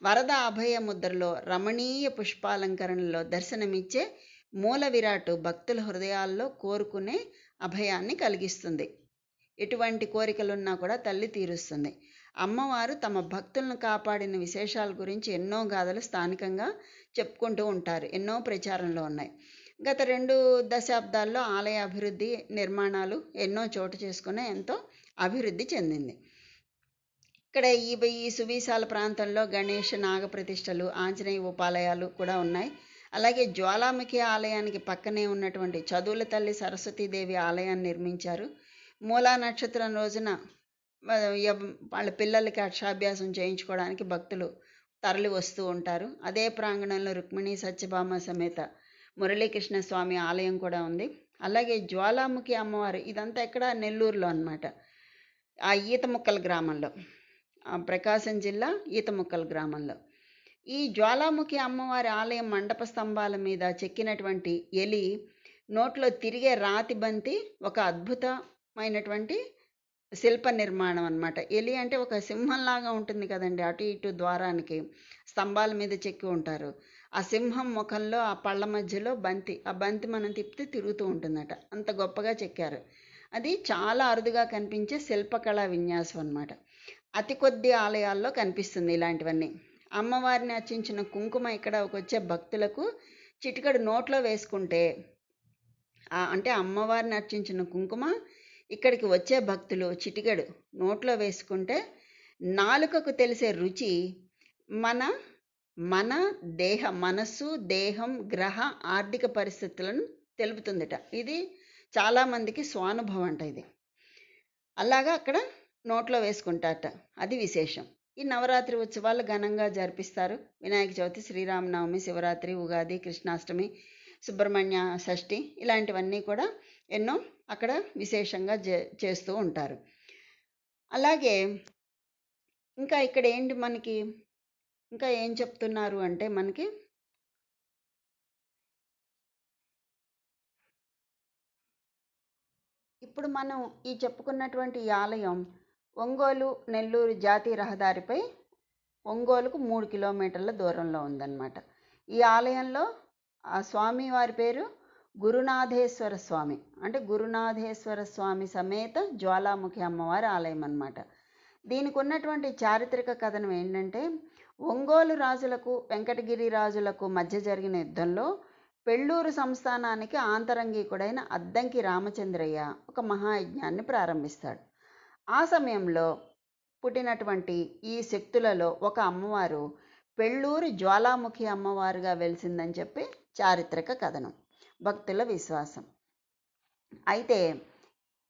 వరద అభయ ముద్రలో రమణీయ పుష్పాలంకరణలో దర్శనమిచ్చే మూల విరాటు భక్తుల హృదయాల్లో కోరుకునే అభయాన్ని కలిగిస్తుంది. ఎటువంటి కోరికలున్నా కూడా తల్లి తీరుస్తుంది. అమ్మవారు తమ భక్తులను కాపాడిన విశేషాల గురించి ఎన్నో గాథలు స్థానికంగా చెప్పుకుంటూ ఉంటారు. ఎన్నో ప్రచారంలో ఉన్నాయి. గత 2 దశాబ్దాల్లో ఆలయ అభివృద్ధి, నిర్మాణాలు ఎన్నో చోటు చేసుకునే ఎంతో అభివృద్ధి చెందింది. ఇక్కడ ఈ సువిశాల ప్రాంతంలో గణేష్, నాగప్రతిష్టలు, ఆంజనేయ ఉపాలయాలు కూడా ఉన్నాయి. అలాగే జ్వాలాముఖి ఆలయానికి పక్కనే ఉన్నటువంటి చదువుల తల్లి సరస్వతీదేవి ఆలయాన్ని నిర్మించారు. మూలా నక్షత్రం రోజున వాళ్ళ పిల్లలకి అక్షరాభ్యాసం చేయించుకోవడానికి భక్తులు తరలి వస్తూ ఉంటారు. అదే ప్రాంగణంలో రుక్మిణి సత్యభామ సమేత మురళీకృష్ణ స్వామి ఆలయం కూడా ఉంది. అలాగే జ్వాలాముఖి అమ్మవారు ఇదంతా ఎక్కడ నెల్లూరులో అన్నమాట. ఆ ఈతముక్కల గ్రామంలో, ప్రకాశం జిల్లా ఈతముక్కల గ్రామంలో ఈ జ్వాలాముఖి అమ్మవారి ఆలయం మండప స్తంభాల మీద చెక్కినటువంటి ఎలి నోట్లో తిరిగే రాతి బంతి ఒక అద్భుతమైనటువంటి శిల్ప నిర్మాణం అన్నమాట. ఎలి అంటే ఒక సింహంలాగా ఉంటుంది కదండి, అటు ఇటు ద్వారానికి స్తంభాల మీద చెక్కి ఉంటారు. ఆ సింహం ముఖంలో ఆ పళ్ళ మధ్యలో బంతి, ఆ బంతి మనం తిప్పితే తిరుగుతూ ఉంటుందట. అంత గొప్పగా చెక్కారు. అది చాలా అరుదుగా కనిపించే శిల్పకళా విన్యాసం అన్నమాట. అతి కొద్ది ఆలయాల్లో కనిపిస్తుంది ఇలాంటివన్నీ. అమ్మవారిని అర్చించిన కుంకుమ ఇక్కడ వచ్చే భక్తులకు చిటికెడు నోట్లో వేసుకుంటే, అంటే అమ్మవారిని అర్చించిన కుంకుమ ఇక్కడికి వచ్చే భక్తులు చిటికెడు నోట్లో వేసుకుంటే నాలుకకు తెలిసే రుచి మన మన మనస్సు, దేహం, గ్రహ, ఆర్థిక పరిస్థితులను తెలుపుతుందట. ఇది చాలామందికి స్వానుభవం అంట ఇది. అలాగా అక్కడ నోట్లో వేసుకుంటారట. అది విశేషం. ఈ నవరాత్రి ఉత్సవాలు ఘనంగా జరిపిస్తారు. వినాయక చవితి, శ్రీరామనవమి, శివరాత్రి, ఉగాది, కృష్ణాష్టమి, సుబ్రహ్మణ్య షష్ఠి ఇలాంటివన్నీ కూడా ఎన్నో అక్కడ విశేషంగా చేస్తూ ఉంటారు. అలాగే ఇంకా ఇక్కడ ఏంటి మనకి ఇంకా ఏం చెప్తున్నారు అంటే మనకి ఇప్పుడు మనం ఈ చెప్పుకున్నటువంటి ఈ ఆలయం ఒంగోలు నెల్లూరు జాతీయ రహదారిపై ఒంగోలుకు 3 కిలోమీటర్ల దూరంలో ఉందన్నమాట. ఈ ఆలయంలో ఆ స్వామి వారి పేరు గురునాథేశ్వర స్వామి. అంటే గురునాథేశ్వర స్వామి సమేత జ్వాలాముఖి అమ్మవారి ఆలయం అన్నమాట. దీనికి ఉన్నటువంటి చారిత్రక కథనం ఏంటంటే, ఒంగోలు రాజులకు వెంకటగిరి రాజులకు మధ్య జరిగిన యుద్ధంలో పెళ్ళూరు సంస్థానానికి ఆంతరంగికుడైన అద్దంకి రామచంద్రయ్య ఒక మహాయజ్ఞాన్ని ప్రారంభిస్తాడు. ఆ సమయంలో పుట్టినటువంటి ఈ శక్తులలో ఒక అమ్మవారు పెళ్ళూరు జ్వాలాముఖి అమ్మవారుగా వెలిసిందని చెప్పి చారిత్రక కథనం, భక్తుల విశ్వాసం. అయితే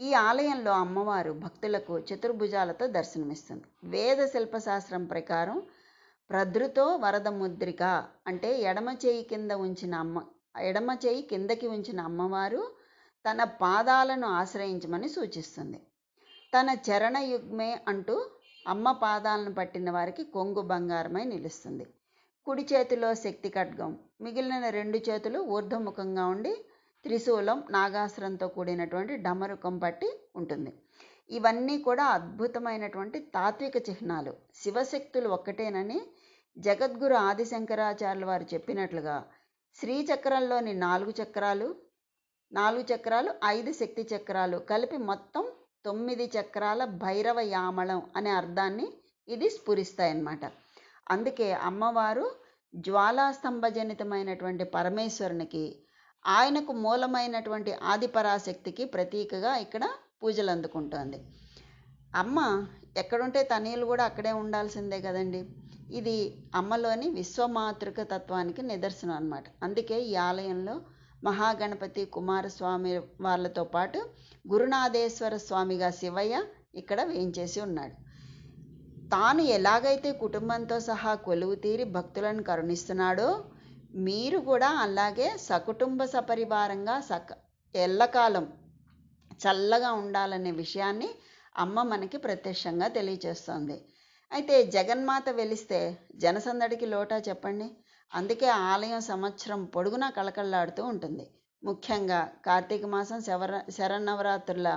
ఈ ఆలయంలో అమ్మవారు భక్తులకు చతుర్భుజాలతో దర్శనమిస్తుంది. వేద శిల్పశాస్త్రం ప్రకారం ప్రధృతో వరద ముద్రిక అంటే ఎడమ చేయి కిందకి ఉంచిన అమ్మవారు తన పాదాలను ఆశ్రయించమని సూచిస్తుంది. తన చరణయుగ్మే అంటూ అమ్మ పాదాలను పట్టిన వారికి కొంగు బంగారమై నిలుస్తుంది. కుడి చేతిలో శక్తి ఖడ్గం, మిగిలిన 2 చేతులు ఊర్ధ్వముఖంగా ఉండి త్రిశూలం, నాగాస్త్రంతో కూడినటువంటి డమరుకం పట్టి ఉంటుంది. ఇవన్నీ కూడా అద్భుతమైనటువంటి తాత్విక చిహ్నాలు. శివశక్తులు ఒక్కటేనని జగద్గురు ఆదిశంకరాచార్యుల వారు చెప్పినట్లుగా శ్రీచక్రంలోని 4 చక్రాలు 5 శక్తి చక్రాలు కలిపి మొత్తం 9 చక్రాల భైరవ యామళం అనే అర్థాన్ని ఇది స్ఫురిస్తాయన్నమాట. అందుకే అమ్మవారు జ్వాలాస్తంభజనితమైనటువంటి పరమేశ్వరునికి, ఆయనకు మూలమైనటువంటి ఆదిపరాశక్తికి ప్రతీకగా ఇక్కడ పూజలు అందుకుంటోంది. అమ్మ ఎక్కడుంటే తనయులు కూడా అక్కడే ఉండాల్సిందే కదండి. ఇది అమ్మలోని విశ్వమాతృక తత్వానికి నిదర్శనం అన్నమాట. అందుకే ఈ ఆలయంలో మహాగణపతి, కుమారస్వామి వాళ్ళతో పాటు గురునాథేశ్వర స్వామిగా శివయ్య ఇక్కడ వేయించేసి ఉన్నాడు. తాను ఎలాగైతే కుటుంబంతో సహా కొలువు తీరి భక్తులను కరుణిస్తున్నాడో, మీరు కూడా అలాగే సకుటుంబ సపరివారంగా ఎల్లకాలం చల్లగా ఉండాలనే విషయాన్ని అమ్మ మనకి ప్రత్యక్షంగా తెలియచేస్తోంది. అయితే జగన్మాత వెలిస్తే జనసందడికి లోటా చెప్పండి. అందుకే ఆలయం సంవత్సరం పొడుగునా కళకళలాడుతూ ఉంటుంది. ముఖ్యంగా కార్తీక మాసం శరన్నవరాత్రుల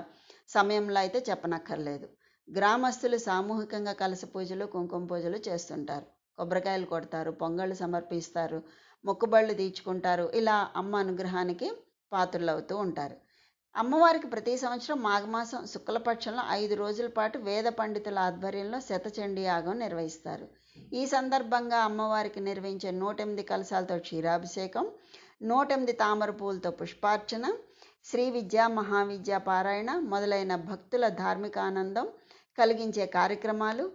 సమయంలో అయితే చెప్పనక్కర్లేదు. గ్రామస్తులు సామూహికంగా కలశ పూజలు, కుంకుమ పూజలు చేస్తుంటారు. కొబ్బరికాయలు కొడతారు, పొంగళ్ళు సమర్పిస్తారు, మొక్కుబళ్ళు తీర్చుకుంటారు. ఇలా అమ్మ అనుగ్రహానికి పాత్రులవుతూ ఉంటారు. అమ్మవారికి ప్రతి సంవత్సరం మాఘమాసం శుక్లపక్షంలో 5 రోజుల పాటు వేద పండితుల ఆధ్వర్యంలో శతచండీ యాగం నిర్వహిస్తారు. ఈ సందర్భంగా అమ్మవారికి నిర్వహించే 108 కలశాలతో క్షీరాభిషేకం, 108 తామర పూలతో పుష్పార్చన, శ్రీ విద్య, మహావిద్య పారాయణ మొదలైన భక్తుల ధార్మికానందం కలిగించే కార్యక్రమాలు,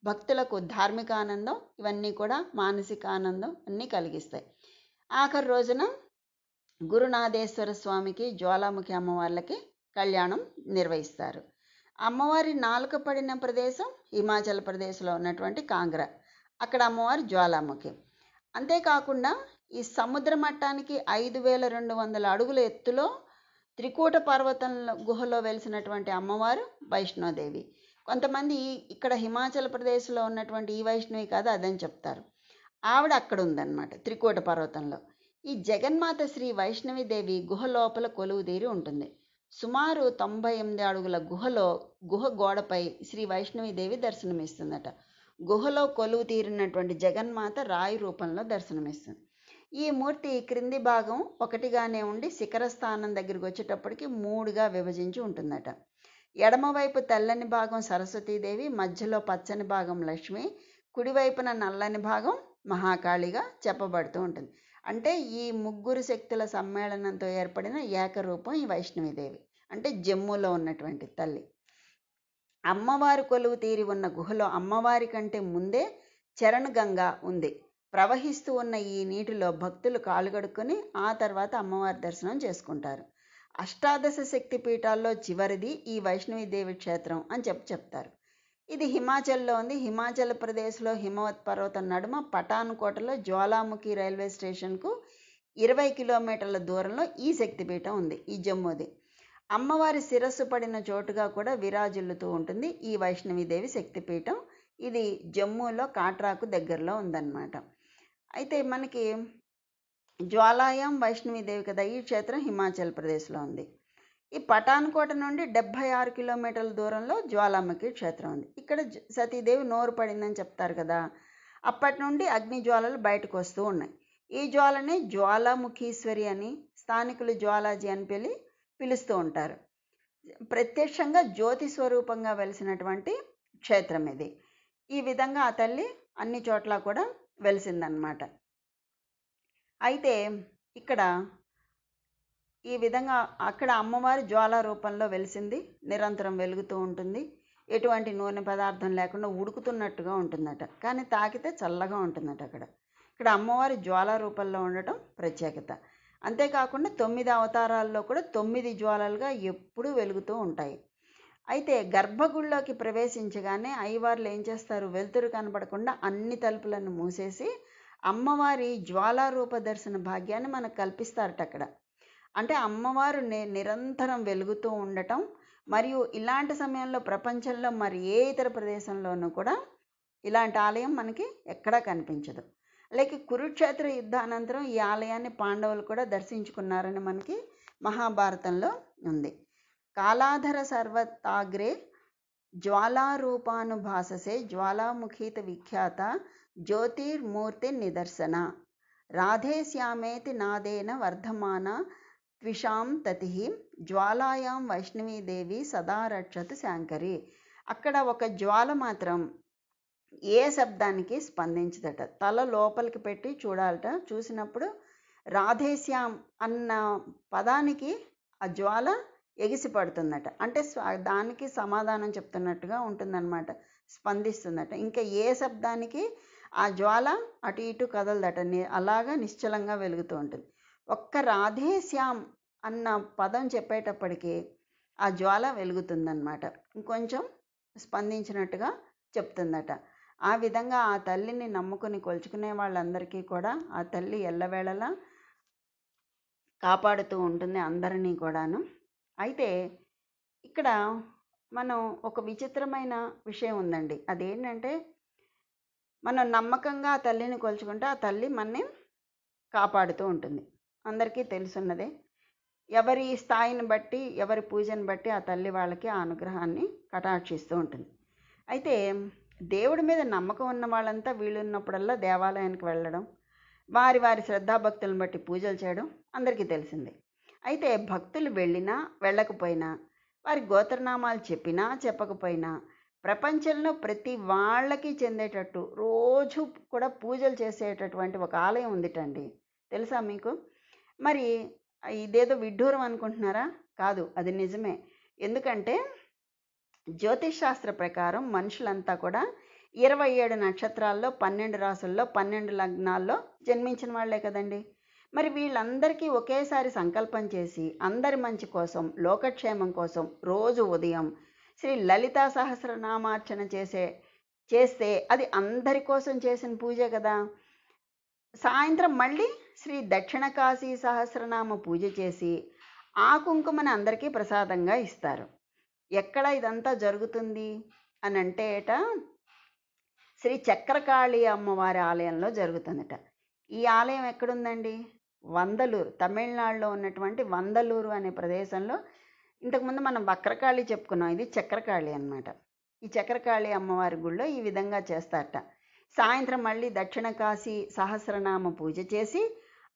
భక్తులకు ధార్మికానందం, ఇవన్నీ కూడా మానసిక ఆనందం అన్నీ కలిగిస్తాయి. ఆఖరి రోజున గురునాథేశ్వర స్వామికి, జ్వాలాముఖి అమ్మవార్లకి కళ్యాణం నిర్వహిస్తారు. అమ్మవారి నాలుక పడిన ప్రదేశం హిమాచల్ ప్రదేశ్లో ఉన్నటువంటి కాంగ్రా. అక్కడ అమ్మవారి జ్వాలాముఖి. అంతేకాకుండా ఈ సముద్ర మట్టానికి 5200 అడుగుల ఎత్తులో త్రికూట పర్వతంలో గుహలో వెలిసినటువంటి అమ్మవారు వైష్ణోదేవి. కొంతమంది ఇక్కడ హిమాచల్ ప్రదేశ్లో ఉన్నటువంటి ఈ వైష్ణవి కాదు అదని చెప్తారు. ఆవిడ అక్కడ ఉందన్నమాట త్రికూట పర్వతంలో. ఈ జగన్మాత శ్రీ వైష్ణవిదేవి గుహ లోపల కొలువుదీరి ఉంటుంది. సుమారు 98 అడుగుల గుహ గోడపై శ్రీ వైష్ణవిదేవి దర్శనమిస్తుందట. గుహలో కొలువు తీరినటువంటి జగన్మాత రాయి రూపంలో దర్శనమిస్తుంది. ఈ మూర్తి క్రింది భాగం ఒకటిగానే ఉండి శిఖర స్థానం దగ్గరికి వచ్చేటప్పటికి 3గా విభజించి ఉంటుందట. ఎడమవైపు తెల్లని భాగం సరస్వతీదేవి, మధ్యలో పచ్చని భాగం లక్ష్మి, కుడివైపున నల్లని భాగం మహాకాళిగా చెప్పబడుతూ ఉంటుంది. అంటే ఈ ముగ్గురు శక్తుల సమ్మేళనంతో ఏర్పడిన ఏకరూపం ఈ వైష్ణవిదేవి. అంటే జమ్ములో ఉన్నటువంటి తల్లి. అమ్మవారి కొలువు తీరి ఉన్న గుహలో అమ్మవారి కంటే ముందే చరణగంగా ఉంది. ప్రవహిస్తూ ఉన్న ఈ నీటిలో భక్తులు కాలు కడుక్కొని ఆ తర్వాత అమ్మవారి దర్శనం చేసుకుంటారు. అష్టాదశ శక్తి పీఠాల్లో చివరిది ఈ వైష్ణవిదేవి క్షేత్రం అని చెప్తారు. ఇది హిమాచల్లో ఉంది. హిమాచల్ ప్రదేశ్లో హిమవత్ పర్వతం నడుమ పఠాన్కోటలో జ్వాలాముఖి రైల్వే స్టేషన్కు 20 కిలోమీటర్ల దూరంలో ఈ శక్తిపీఠం ఉంది, ఈ జమ్ముది. అమ్మవారి శిరస్సు పడిన చోటుగా కూడా విరాజిల్లుతూ ఉంటుంది ఈ వైష్ణవిదేవి శక్తిపీఠం. ఇది జమ్మూలో కాట్రాకు దగ్గరలో ఉందన్నమాట. అయితే మనకి జ్వాలాయం వైష్ణవిదేవి కదా, ఈ క్షేత్రం హిమాచల్ ప్రదేశ్లో ఉంది. ఈ పఠాన్కోట నుండి 76 కిలోమీటర్ల దూరంలో జ్వాలాముఖి క్షేత్రం ఉంది. ఇక్కడ సతీదేవి నోరు పడిందని చెప్తారు కదా, అప్పటి నుండి అగ్ని జ్వాలలు బయటకు వస్తూ ఉన్నాయి. ఈ జ్వాలని జ్వాలాముఖీశ్వరి అని, స్థానికులు జ్వాలాజీ అని పిలుస్తూ ఉంటారు. ప్రత్యక్షంగా జ్యోతి స్వరూపంగా వెలిసినటువంటి క్షేత్రం ఇది. ఈ విధంగా ఆ తల్లి అన్ని చోట్ల కూడా వెలిసిందనమాట. అయితే ఇక్కడ ఈ విధంగా అక్కడ అమ్మవారి జ్వాలా రూపంలో వెలిసింది. నిరంతరం వెలుగుతూ ఉంటుంది. ఎటువంటి నూనె పదార్థం లేకుండా ఉడుకుతున్నట్టుగా ఉంటుందట. కానీ తాకితే చల్లగా ఉంటుందట అక్కడ. ఇక్కడ అమ్మవారి జ్వాలా రూపంలో ఉండటం ప్రత్యేకత. అంతేకాకుండా 9 అవతారాల్లో కూడా 9 జ్వాలలుగా ఎప్పుడూ వెలుగుతూ ఉంటాయి. అయితే గర్భగుడిలోకి ప్రవేశించగానే అయ్యవార్లు ఏం చేస్తారు, వెలుతురు కనబడకుండా అన్ని తలుపులను మూసేసి అమ్మవారి జ్వాలారూప దర్శన భాగ్యాన్ని మనకు కల్పిస్తారట అక్కడ. అంటే అమ్మవారు నిరంతరం వెలుగుతూ ఉండటం, మరియు ఇలాంటి సమయంలో ప్రపంచంలో మరి ఏ ఇతర ప్రదేశంలోనూ కూడా ఇలాంటి ఆలయం మనకి ఎక్కడా కనిపించదు. అలాగే కురుక్షేత్ర యుద్ధానంతరం ఈ ఆలయాన్ని పాండవులు కూడా దర్శించుకున్నారని మనకి మహాభారతంలో ఉంది. కాలాధర సర్వతాగ్రే జ్వాలారూపానుభాససే జ్వాలాముఖీత విఖ్యాత జ్యోతిర్మూర్తి నిదర్శన రాధేశ్యామేతి నాదేన వర్ధమాన త్విషాం తతి జ్వాలాయాం వైష్ణవీదేవి సదా రక్షతు శాంకరి. అక్కడ ఒక జ్వాల మాత్రం ఏ శబ్దానికి స్పందించదట. తల లోపలికి పెట్టి చూడాలట. చూసినప్పుడు రాధేశ్యాం అన్న పదానికి ఆ జ్వాల ఎగిసి పడుతుందట. అంటే దానికి సమాధానం చెప్తున్నట్టుగా ఉంటుందన్నమాట, స్పందిస్తుందట. ఇంకా ఏ శబ్దానికి ఆ జ్వాల అటు ఇటు కదలదట, అలాగా నిశ్చలంగా వెలుగుతూ ఉంటుంది. ఒక్క రాధేశ్యాం అన్న పదం చెప్పేటప్పటికీ ఆ జ్వాల వెలుగుతుందన్నమాట, ఇంకొంచెం స్పందించినట్టుగా చెప్తుందట. ఆ విధంగా ఆ తల్లిని నమ్ముకుని కొలుచుకునే వాళ్ళందరికీ కూడా ఆ తల్లి ఎల్లవేళలా కాపాడుతూ ఉంటుంది అందరినీ కూడాను. అయితే ఇక్కడ మనం ఒక విచిత్రమైన విషయం ఉందండి. అదేంటంటే మనం నమ్మకంగా ఆ తల్లిని కొలుచుకుంటే ఆ తల్లి మనని కాపాడుతూ ఉంటుంది. అందరికీ తెలుసున్నదే. ఎవరి స్థాయిని బట్టి, ఎవరి పూజను బట్టి ఆ తల్లి వాళ్ళకి ఆ అనుగ్రహాన్ని కటాక్షిస్తూ ఉంటుంది. అయితే దేవుడి మీద నమ్మకం ఉన్న వాళ్ళంతా వీలున్నప్పుడల్లా దేవాలయానికి వెళ్ళడం, వారి వారి శ్రద్ధాభక్తులను బట్టి పూజలు చేయడం అందరికీ తెలిసిందే. అయితే భక్తులు వెళ్ళినా వెళ్ళకపోయినా, వారి గోత్రనామాలు చెప్పినా చెప్పకపోయినా, ప్రపంచంలో ప్రతి వాళ్ళకి చెందేటట్టు రోజు కూడా పూజలు చేసేటటువంటి ఒక ఆలయం ఉందిటండి. తెలుసా మీకు? మరి ఇదేదో విడ్డూరం అనుకుంటున్నారా? కాదు, అది నిజమే. ఎందుకంటే జ్యోతిష్ శాస్త్ర ప్రకారం మనుషులంతా కూడా 27 నక్షత్రాల్లో 12 రాసుల్లో 12 లగ్నాల్లో జన్మించిన వాళ్లే కదండి. మరి వీళ్ళందరికీ ఒకేసారి సంకల్పం చేసి అందరి మంచి కోసం, లోకక్షేమం కోసం రోజు ఉదయం శ్రీ లలితా సహస్రనామార్చన చేస్తే అది అందరి కోసం చేసిన పూజే కదా. సాయంత్రం మళ్ళీ శ్రీ దక్షిణ కాశీ సహస్రనామ పూజ చేసి ఆ కుంకుమని అందరికీ ప్రసాదంగా ఇస్తారు. ఎక్కడ ఇదంతా జరుగుతుంది అని అంటేట శ్రీ చక్రకాళి అమ్మవారి ఆలయంలో జరుగుతుందట. ఈ ఆలయం ఎక్కడుందండి? వందలూరు, తమిళనాడులో ఉన్నటువంటి వందలూరు అనే ప్రదేశంలో. ఇంతకుముందు మనం వక్రకాళి చెప్పుకున్నాం, ఇది చక్రకాళి అన్నమాట. ఈ చక్రకాళి అమ్మవారి గుళ్ళో ఈ విధంగా చేస్తారట. సాయంత్రం మళ్ళీ దక్షిణ కాశీ సహస్రనామ పూజ చేసి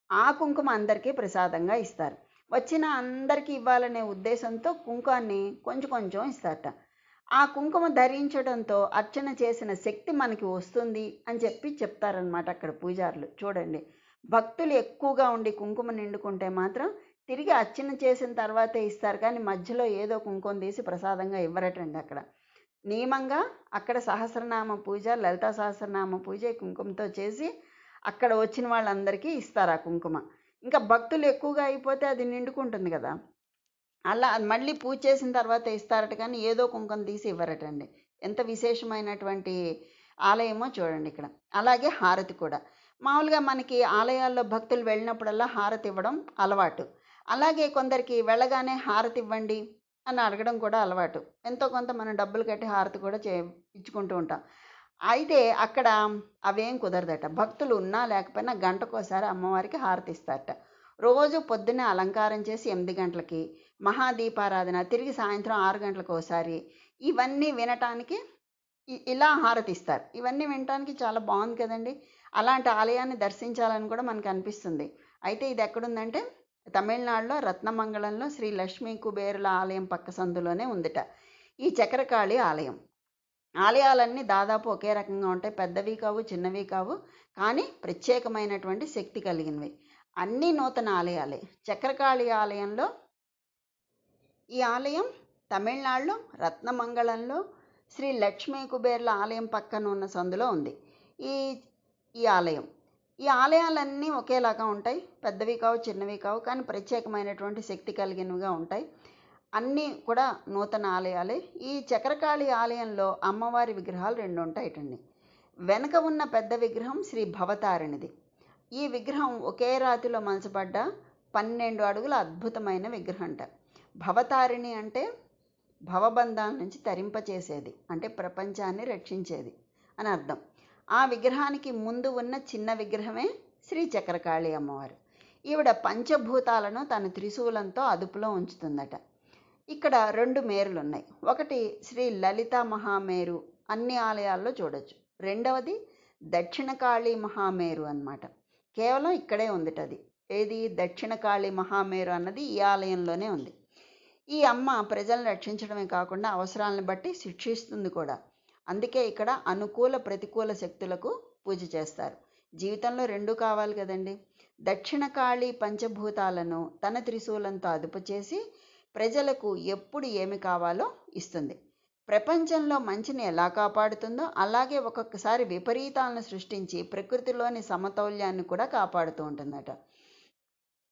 ఆ కుంకుమ అందరికీ ప్రసాదంగా ఇస్తారు. వచ్చిన అందరికీ ఇవ్వాలనే ఉద్దేశంతో కుంకాన్ని కొంచెం కొంచెం ఇస్తారట. ఆ కుంకుమ ధరించడంతో అర్చన చేసిన శక్తి మనకి వస్తుంది అని చెప్తారనమాట అక్కడ పూజారులు. చూడండి, భక్తులు ఎక్కువగా ఉండి కుంకుమ నిండుకుంటే మాత్రం తిరిగి అర్చన చేసిన తర్వాతే ఇస్తారు, కానీ మధ్యలో ఏదో కుంకుమ తీసి ప్రసాదంగా ఇవ్వరటండి. అక్కడ నియమంగా అక్కడ సహస్రనామ పూజ, లలితా సహస్రనామ పూజ కుంకుమతో చేసి అక్కడ వచ్చిన వాళ్ళందరికీ ఇస్తారు ఆ కుంకుమ. ఇంకా భక్తులు ఎక్కువగా అయిపోతే అది నిండుకుంటుంది కదా, అలా మళ్ళీ పూజ చేసిన తర్వాత ఇస్తారట, కానీ ఏదో కుంకుమ తీసి ఇవ్వరటండి. ఎంత విశేషమైనటువంటి ఆలయమో చూడండి ఇక్కడ. అలాగే హారతి కూడా మామూలుగా మనకి ఆలయాల్లో భక్తులు వెళ్ళినప్పుడల్లా హారతి ఇవ్వడం అలవాటు. అలాగే కొందరికి వెళ్ళగానే హారతి ఇవ్వండి అని అడగడం కూడా అలవాటు. ఎంతో కొంత మనం డబ్బులు కట్టి హారతి కూడా ఇచ్చుకుంటూ ఉంటాం. అయితే అక్కడ అవేం కుదరదట. భక్తులు ఉన్నా లేకపోయినా గంటకోసారి అమ్మవారికి హారతి ఇస్తారట. రోజు పొద్దున్నే అలంకారం చేసి 8 గంటలకి మహాదీపారాధన, తిరిగి సాయంత్రం 6 గంటలకు ఒకసారి. ఇవన్నీ వినటానికి ఇలా హారతిస్తారు. ఇవన్నీ వినటానికి చాలా బాగుంది కదండి. అలాంటి ఆలయాన్ని దర్శించాలని కూడా మనకు అనిపిస్తుంది. అయితే ఇది ఎక్కడుందంటే తమిళనాడులో రత్నమంగళంలో శ్రీ లక్ష్మీ కుబేరుల ఆలయం పక్క సందులోనే ఉందిట ఈ చక్రకాళి ఆలయం. ఆలయాలన్నీ దాదాపు ఒకే రకంగా ఉంటాయి. పెద్దవి కావు, చిన్నవి కావు, కానీ ప్రత్యేకమైనటువంటి శక్తి కలిగినవి. అన్నీ నూతన ఆలయాలే. చక్రకాళి ఆలయంలో ఈ ఆలయం తమిళనాడులో రత్నమంగళంలో శ్రీ లక్ష్మీ కుబేర్ల ఆలయం పక్కన ఉన్న సందులో ఉంది ఈ ఈ ఆలయం. ఈ ఆలయాలన్నీ ఒకేలాగా ఉంటాయి. పెద్దవి కావు, చిన్నవి కావు, కానీ ప్రత్యేకమైనటువంటి శక్తి కలిగినవిగా ఉంటాయి. అన్నీ కూడా నూతన ఆలయాలే. ఈ చక్రకాళి ఆలయంలో అమ్మవారి విగ్రహాలు 2 ఉంటాయటండి. వెనక ఉన్న పెద్ద విగ్రహం శ్రీ భవతారిణిది. ఈ విగ్రహం ఒకే రాతిలో మంచబడ్డ 12 అడుగుల అద్భుతమైన విగ్రహంట. భవతారిణి అంటే భవబంధాల నుంచి తరింపచేసేది, అంటే ప్రపంచాన్ని రక్షించేది అని అర్థం. ఆ విగ్రహానికి ముందు ఉన్న చిన్న విగ్రహమే శ్రీ చక్రకాళి అమ్మవారు. ఈవిడ పంచభూతాలను తన త్రిశూలంతో అదుపులో ఉంచుతుందట. ఇక్కడ 2 మేరులు ఉన్నాయి. ఒకటి శ్రీ లలిత మహామేరు, అన్ని ఆలయాల్లో చూడొచ్చు. రెండవది దక్షిణకాళి మహామేరు అన్నమాట. కేవలం ఇక్కడే ఉందిట అది. ఏది దక్షిణకాళి మహామేరు అన్నది ఈ ఆలయంలోనే ఉంది. ఈ అమ్మ ప్రజలను రక్షించడమే కాకుండా అవసరాలను బట్టి శిక్షిస్తుంది కూడా. అందుకే ఇక్కడ అనుకూల ప్రతికూల శక్తులకు పూజ చేస్తారు. జీవితంలో 2 కావాలి కదండి. దక్షిణకాళి పంచభూతాలను తన త్రిశూలంతో అదుపు చేసి ప్రజలకు ఎప్పుడు ఏమి కావాలో ఇస్తుంది. ప్రపంచంలో మంచిని ఎలా కాపాడుతుందో అలాగే ఒక్కొక్కసారి విపరీతాలను సృష్టించి ప్రకృతిలోని సమతౌల్యాన్ని కూడా కాపాడుతూ ఉంటుందట.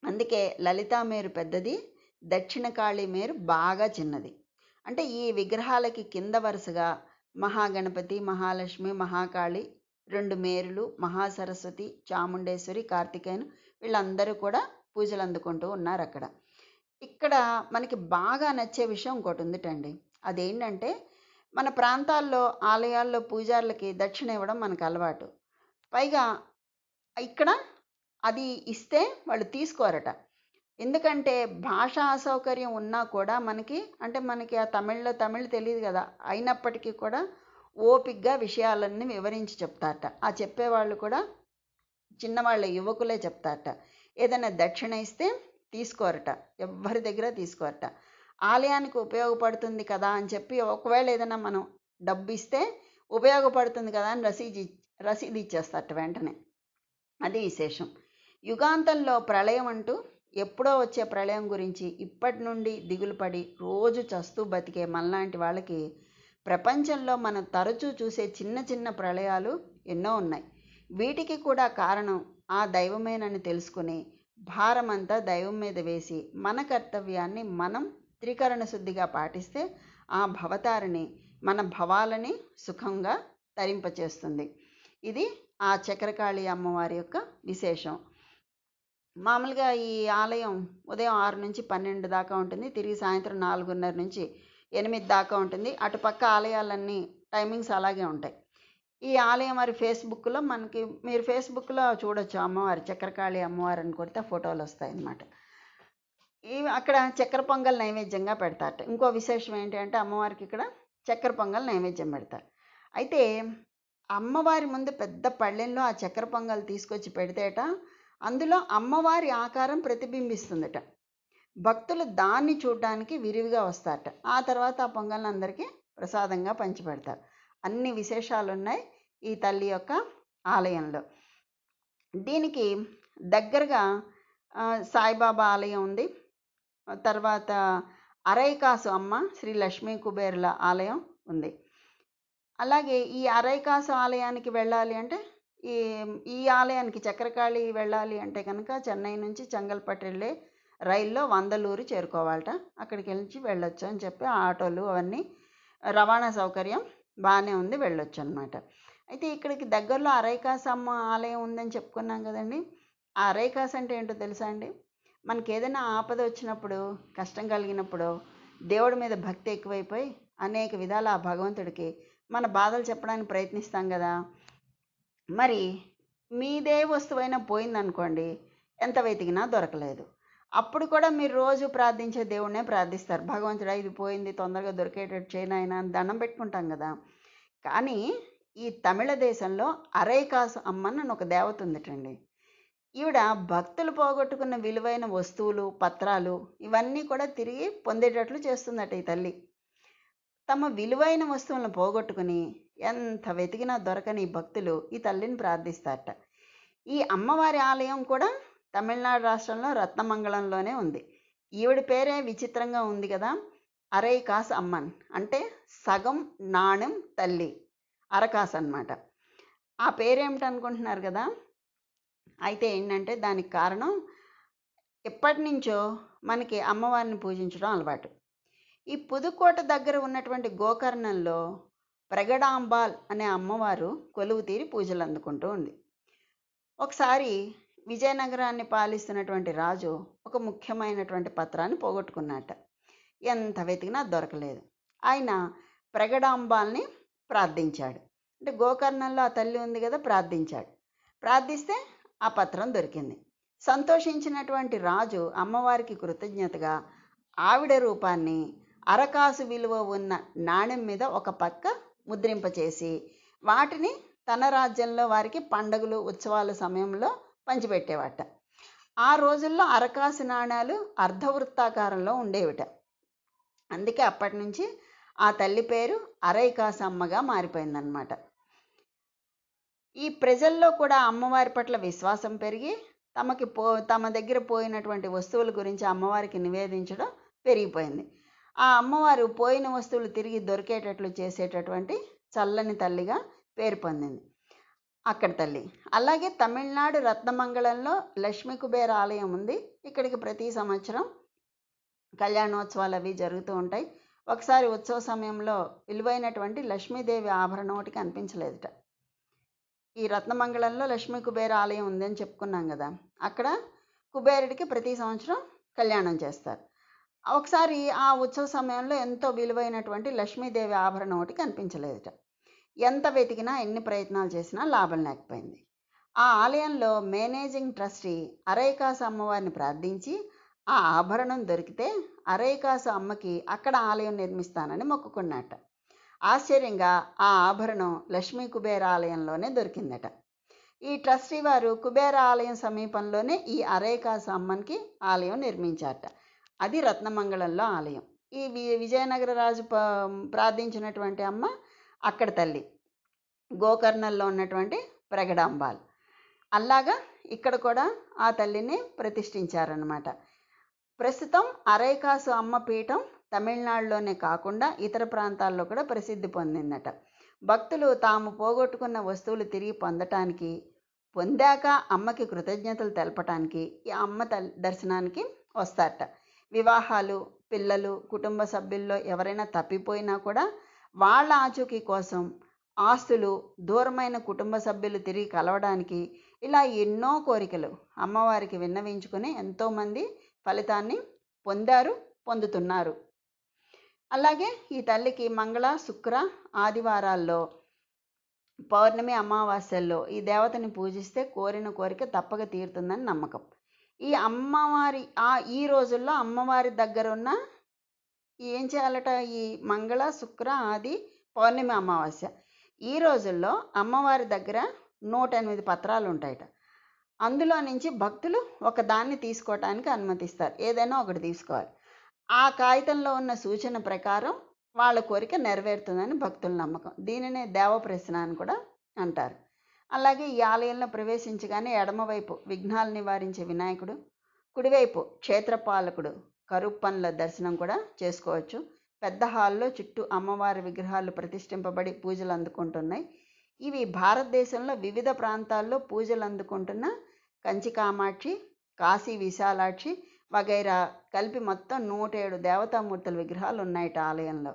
అందుకే లలితా మేరు పెద్దది, దక్షిణకాళి మేరు బాగా చిన్నది. అంటే ఈ విగ్రహాలకి కింద వరుసగా మహాగణపతి, మహాలక్ష్మి, మహాకాళి, 2 మేరులు, మహాసరస్వతి, చాముండేశ్వరి, కార్తికేయును వీళ్ళందరూ కూడా పూజలు అందుకుంటూ ఉన్నారు అక్కడ. ఇక్కడ మనకి బాగా నచ్చే విషయం ఇంకోటి ఉందిటండి. అదేంటంటే మన ప్రాంతాల్లో ఆలయాల్లో పూజారులకి దక్షిణ ఇవ్వడం మనకు అలవాటు. పైగా ఇక్కడ అది ఇస్తే వాళ్ళు తీసుకోరట. ఎందుకంటే భాషా అసౌకర్యం ఉన్నా కూడా మనకి ఆ తమిళ్ తెలియదు కదా, అయినప్పటికీ కూడా ఓపిగ్గా విషయాలన్నీ వివరించి చెప్తారట. ఆ చెప్పేవాళ్ళు కూడా చిన్నవాళ్ళ యువకులే చెప్తారట. ఏదైనా దక్షిణ ఇస్తే తీసుకోరట, ఎవ్వరి దగ్గర తీసుకోరట. ఆలయానికి ఉపయోగపడుతుంది కదా అని చెప్పి ఒకవేళ ఏదైనా మనం డబ్బు ఇస్తే ఉపయోగపడుతుంది కదా అని రసీదు ఇచ్చేస్తారట వెంటనే. అది విశేషం. యుగాంతంలో ప్రళయం అంటూ ఎప్పుడో వచ్చే ప్రళయం గురించి ఇప్పటి నుండి దిగులు పడి రోజు చస్తూ బతికే మనలాంటి వాళ్ళకి ప్రపంచంలో మనం తరచూ చూసే చిన్న చిన్న ప్రళయాలు ఎన్నో ఉన్నాయి. వీటికి కూడా కారణం ఆ దైవమేనని తెలుసుకుని భారమంతా దైవం మీద వేసి మన కర్తవ్యాన్ని మనం త్రికరణ శుద్ధిగా పాటిస్తే ఆ భవతారిని మన భవాలని సుఖంగా తరింపచేస్తుంది. ఇది ఆ చక్రకాళి అమ్మవారి యొక్క విశేషం. మామూలుగా ఈ ఆలయం ఉదయం 6 నుంచి 12 దాకా ఉంటుంది. తిరిగి సాయంత్రం 4:30 నుంచి 8 దాకా ఉంటుంది. అటుపక్క ఆలయాలన్నీ టైమింగ్స్ అలాగే ఉంటాయి. ఈ ఆలయం మరి ఫేస్బుక్లో మీరు ఫేస్బుక్లో చూడొచ్చు. అమ్మవారు చక్రకాళి అమ్మవారు అని కొడితే ఫోటోలు వస్తాయన్నమాట. అక్కడ చక్కెర పొంగల్ నైవేద్యంగా పెడతారట. ఇంకో విశేషం ఏంటి అంటే అమ్మవారికి ఇక్కడ చక్కెర పొంగల్ నైవేద్యం పెడతారు. అయితే అమ్మవారి ముందు పెద్ద పళ్ళెంలో ఆ చక్కెర పొంగల్ తీసుకొచ్చి పెడితేట అందులో అమ్మవారి ఆకారం ప్రతిబింబిస్తుందట. భక్తులు దాన్ని చూడడానికి విరివిగా వస్తారట. ఆ తర్వాత ఆ పొంగల్ని అందరికీ ప్రసాదంగా పంచిపెడతారు. అన్ని విశేషాలు ఉన్నాయి ఈ తల్లి యొక్క ఆలయంలో. దీనికి దగ్గరగా సాయిబాబా ఆలయం ఉంది. తర్వాత అరైకాసు అమ్మ శ్రీ లక్ష్మీ కుబేర్ల ఆలయం ఉంది. అలాగే ఈ అరైకాసు ఆలయానికి వెళ్ళాలి అంటే ఈ ఆలయానికి చక్రకాళి వెళ్ళాలి అంటే కనుక చెన్నై నుంచి చెంగల్పట్టు వెళ్ళే రైల్లో వందలూరు చేరుకోవాలట. అక్కడికి వెళ్ళొచ్చు అని చెప్పి ఆటోలు అవన్నీ రవాణా సౌకర్యం బాగానే ఉంది, వెళ్ళొచ్చు అనమాట. అయితే ఇక్కడికి దగ్గరలో అరైకాసు అమ్మ ఆలయం ఉందని చెప్పుకున్నాం కదండి. ఆ అరైకాసు అంటే ఏంటో తెలుసా అండి? మనకి ఏదైనా ఆపద వచ్చినప్పుడు, కష్టం కలిగినప్పుడు దేవుడి మీద భక్తి ఎక్కువైపోయి అనేక విధాల ఆ భగవంతుడికి మన బాధలు చెప్పడానికి ప్రయత్నిస్తాం కదా. మరి మీదే వస్తువైనా పోయిందనుకోండి, ఎంత వెతికినా దొరకలేదు. అప్పుడు కూడా మీరు రోజు ప్రార్థించే దేవుడినే ప్రార్థిస్తారు. భగవంతుడా ఇది పోయింది, తొందరగా దొరికేటట్టు చేయనాయన అని దండం పెట్టుకుంటాం కదా. కానీ ఈ తమిళ దేశంలో అరైకాసు అమ్మన్ అని ఒక దేవత ఉందిటండి. ఈవిడ భక్తులు పోగొట్టుకున్న విలువైన వస్తువులు, పత్రాలు ఇవన్నీ కూడా తిరిగి పొందేటట్లు చేస్తుందట ఈ తల్లి. తమ విలువైన వస్తువులను పోగొట్టుకుని ఎంత వెతికినా దొరకని ఈ భక్తులు ఈ తల్లిని ప్రార్థిస్తారట. ఈ అమ్మవారి ఆలయం కూడా తమిళనాడు రాష్ట్రంలో రత్నమంగళంలోనే ఉంది. ఈవిడ పేరే విచిత్రంగా ఉంది కదా, అరైకాస్ అమ్మన్ అంటే సగం నాణెం తల్లి, అరకాస్ అన్నమాట. ఆ పేరేమిటనుకుంటున్నారు కదా. అయితే ఏంటంటే దానికి కారణం ఎప్పటి నుంచో మనకి అమ్మవారిని పూజించడం అలవాటు. ఈ పుదుకోట దగ్గర ఉన్నటువంటి గోకర్ణంలో ప్రగడాంబాల్ అనే అమ్మవారు కొలువు తీరి పూజలు అందుకుంటూ ఉంది. ఒకసారి విజయనగరాన్ని పాలిస్తున్నటువంటి రాజు ఒక ముఖ్యమైనటువంటి పత్రాన్ని పోగొట్టుకున్నట్ట. ఎంత వెతికినా దొరకలేదు. ఆయన ప్రగడాంబాల్ని ప్రార్థించాడు. అంటే గోకర్ణంలో ఆ తల్లి ఉంది కదా, ప్రార్థించాడు. ప్రార్థిస్తే ఆ పత్రం దొరికింది. సంతోషించినటువంటి రాజు అమ్మవారికి కృతజ్ఞతగా ఆవిడ రూపాన్ని అరకాసు విలువ ఉన్న నాణెం మీద ఒక పక్క ముద్రింపచేసి వాటిని తన రాజ్యంలో వారికి పండుగలు ఉత్సవాల సమయంలో పంచిపెట్టేవాట. ఆ రోజుల్లో అరకాసు నాణాలు అర్ధవృత్తాకారంలో ఉండేవిట. అందుకే అప్పటి నుంచి ఆ తల్లి పేరు అరైకాసు అమ్మగా మారిపోయిందనమాట. ఈ ప్రజల్లో కూడా అమ్మవారి పట్ల విశ్వాసం పెరిగి తమ దగ్గర పోయినటువంటి వస్తువుల గురించి అమ్మవారికి నివేదించడం పెరిగిపోయింది. ఆ అమ్మవారు పోయిన వస్తువులు తిరిగి దొరికేటట్లు చేసేటటువంటి చల్లని తల్లిగా పేరు పొందింది అక్కడ తల్లి. అలాగే తమిళనాడు రత్నమంగళంలో లక్ష్మీ కుబేర ఆలయం ఉంది. ఇక్కడికి ప్రతి సంవత్సరం కళ్యాణోత్సవాలు అవి జరుగుతూ ఉంటాయి. ఒకసారి ఉత్సవ సమయంలో విలువైనటువంటి లక్ష్మీదేవి ఆభరణం ఒకటి కనిపించలేదుట. ఈ రత్నమంగళంలో లక్ష్మీ కుబేర ఆలయం ఉందని చెప్పుకున్నాం కదా, అక్కడ కుబేరుడికి ప్రతి సంవత్సరం కళ్యాణం చేస్తారు. ఒకసారి ఆ ఉత్సవ సమయంలో ఎంతో విలువైనటువంటి లక్ష్మీదేవి ఆభరణం ఒకటి కనిపించలేదుట. ఎంత వెతికినా ఎన్ని ప్రయత్నాలు చేసినా లాభం లేకపోయింది. ఆ ఆలయంలో మేనేజింగ్ ట్రస్టీ అరైకాసు అమ్మవారిని ప్రార్థించి ఆ ఆభరణం దొరికితే అరైకాసు అమ్మకి అక్కడ ఆలయం నిర్మిస్తానని మొక్కుకున్నట్ట. ఆశ్చర్యంగా ఆ ఆభరణం లక్ష్మీ కుబేర ఆలయంలోనే దొరికిందట. ఈ ట్రస్టీ వారు కుబేర ఆలయం సమీపంలోనే ఈ అరైకాసు అమ్మకి ఆలయం నిర్మించారట. అది రత్నమంగళంలో ఆలయం. ఈ విజయనగర రాజు ప్రార్థించినటువంటి అమ్మ అక్కడ తల్లి, గోకర్ణంలో ఉన్నటువంటి ప్రగడాంబాల్. అలాగా ఇక్కడ కూడా ఆ తల్లిని ప్రతిష్ఠించారన్నమాట. ప్రస్తుతం అరైకాసు అమ్మ పీఠం తమిళనాడులోనే కాకుండా ఇతర ప్రాంతాల్లో కూడా ప్రసిద్ధి పొందిందట. భక్తులు తాము పోగొట్టుకున్న వస్తువులు తిరిగి పొందాక అమ్మకి కృతజ్ఞతలు తెలపటానికి ఈ అమ్మ దర్శనానికి వస్తారట. వివాహాలు, పిల్లలు, కుటుంబ సభ్యుల్లో ఎవరైనా తప్పిపోయినా కూడా వాళ్ళ ఆచూకీ కోసం, ఆస్తులు, దూరమైన కుటుంబ సభ్యులు తిరిగి కలవడానికి ఇలా ఎన్నో కోరికలు అమ్మవారికి విన్నవించుకుని ఎంతోమంది ఫలితాన్ని పొందుతున్నారు. అలాగే ఈ తల్లికి మంగళ, శుక్ర, ఆదివారాల్లో, పౌర్ణమి, అమావాస్యల్లో ఈ దేవతని పూజిస్తే కోరిన కోరిక తప్పక తీరుతుందని నమ్మకం. ఈ అమ్మవారి ఈ రోజుల్లో అమ్మవారి దగ్గర ఉన్న ఏం చేయాలట, ఈ మంగళ, శుక్ర, ఆది, పౌర్ణమి, అమావాస్య ఈ రోజుల్లో అమ్మవారి దగ్గర 108 పత్రాలు ఉంటాయట. అందులో నుంచి భక్తులు ఒక దాన్ని తీసుకోవటానికి అనుమతిస్తారు. ఏదైనా ఒకటి తీసుకోవాలి. ఆ కాగితంలో ఉన్న సూచన ప్రకారం వాళ్ళ కోరిక నెరవేరుతుందని భక్తుల నమ్మకం. దీనినే దేవప్రశ్న అని కూడా అంటారు. అలాగే ఈ ఆలయంలో ప్రవేశించగానే ఎడమవైపు విఘ్నాలు నివారించే వినాయకుడు, కుడివైపు క్షేత్రపాలకుడు కరుప్పన్ల దర్శనం కూడా చేసుకోవచ్చు. పెద్ద హాల్లో చుట్టూ అమ్మవారి విగ్రహాలు ప్రతిష్ఠింపబడి పూజలు అందుకుంటున్నాయి. ఇవి భారతదేశంలో వివిధ ప్రాంతాల్లో పూజలు అందుకుంటున్న కంచి కామాక్షి, కాశీ విశాలాక్షి వగైరా కలిపి మొత్తం 107 దేవతామూర్తుల విగ్రహాలు ఉన్నాయట ఆలయంలో.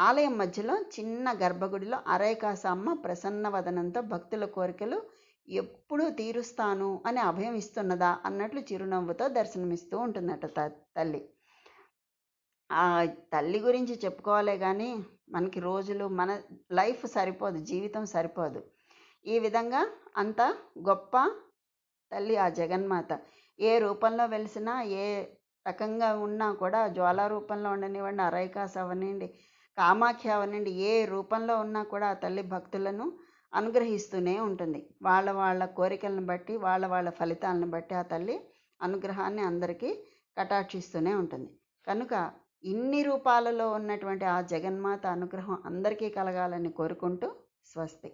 ఆలయం మధ్యలో చిన్న గర్భగుడిలో అరైకాసు అమ్మ ప్రసన్న వదనంతో భక్తుల కోరికలు ఎప్పుడూ తీరుస్తాను అని అభయం ఇస్తున్నదా అన్నట్లు చిరునవ్వుతో దర్శనమిస్తూ ఉంటుందట తల్లి. ఆ తల్లి గురించి చెప్పుకోవాలే కానీ మనకి రోజులు, మన లైఫ్ సరిపోదు, జీవితం సరిపోదు. ఈ విధంగా అంత గొప్ప తల్లి ఆ జగన్మాత. ఏ రూపంలో వెలిసినా, ఏ రకంగా ఉన్నా కూడా, జ్వాలా రూపంలో ఉండనివ్వండి, అరైకాసు అవనండి, కామాఖ్య అవనండి, ఏ రూపంలో ఉన్నా కూడా ఆ తల్లి భక్తులను అనుగ్రహిస్తూనే ఉంటుంది. వాళ్ళ వాళ్ళ కోరికలను బట్టి, వాళ్ళ వాళ్ళ ఫలితాలను బట్టి ఆ తల్లి అనుగ్రహాన్ని అందరికీ కటాక్షిస్తూనే ఉంటుంది. కనుక ఇన్ని రూపాలలో ఉన్నటువంటి ఆ జగన్మాత అనుగ్రహం అందరికీ కలగాలని కోరుకుంటూ స్వస్తి.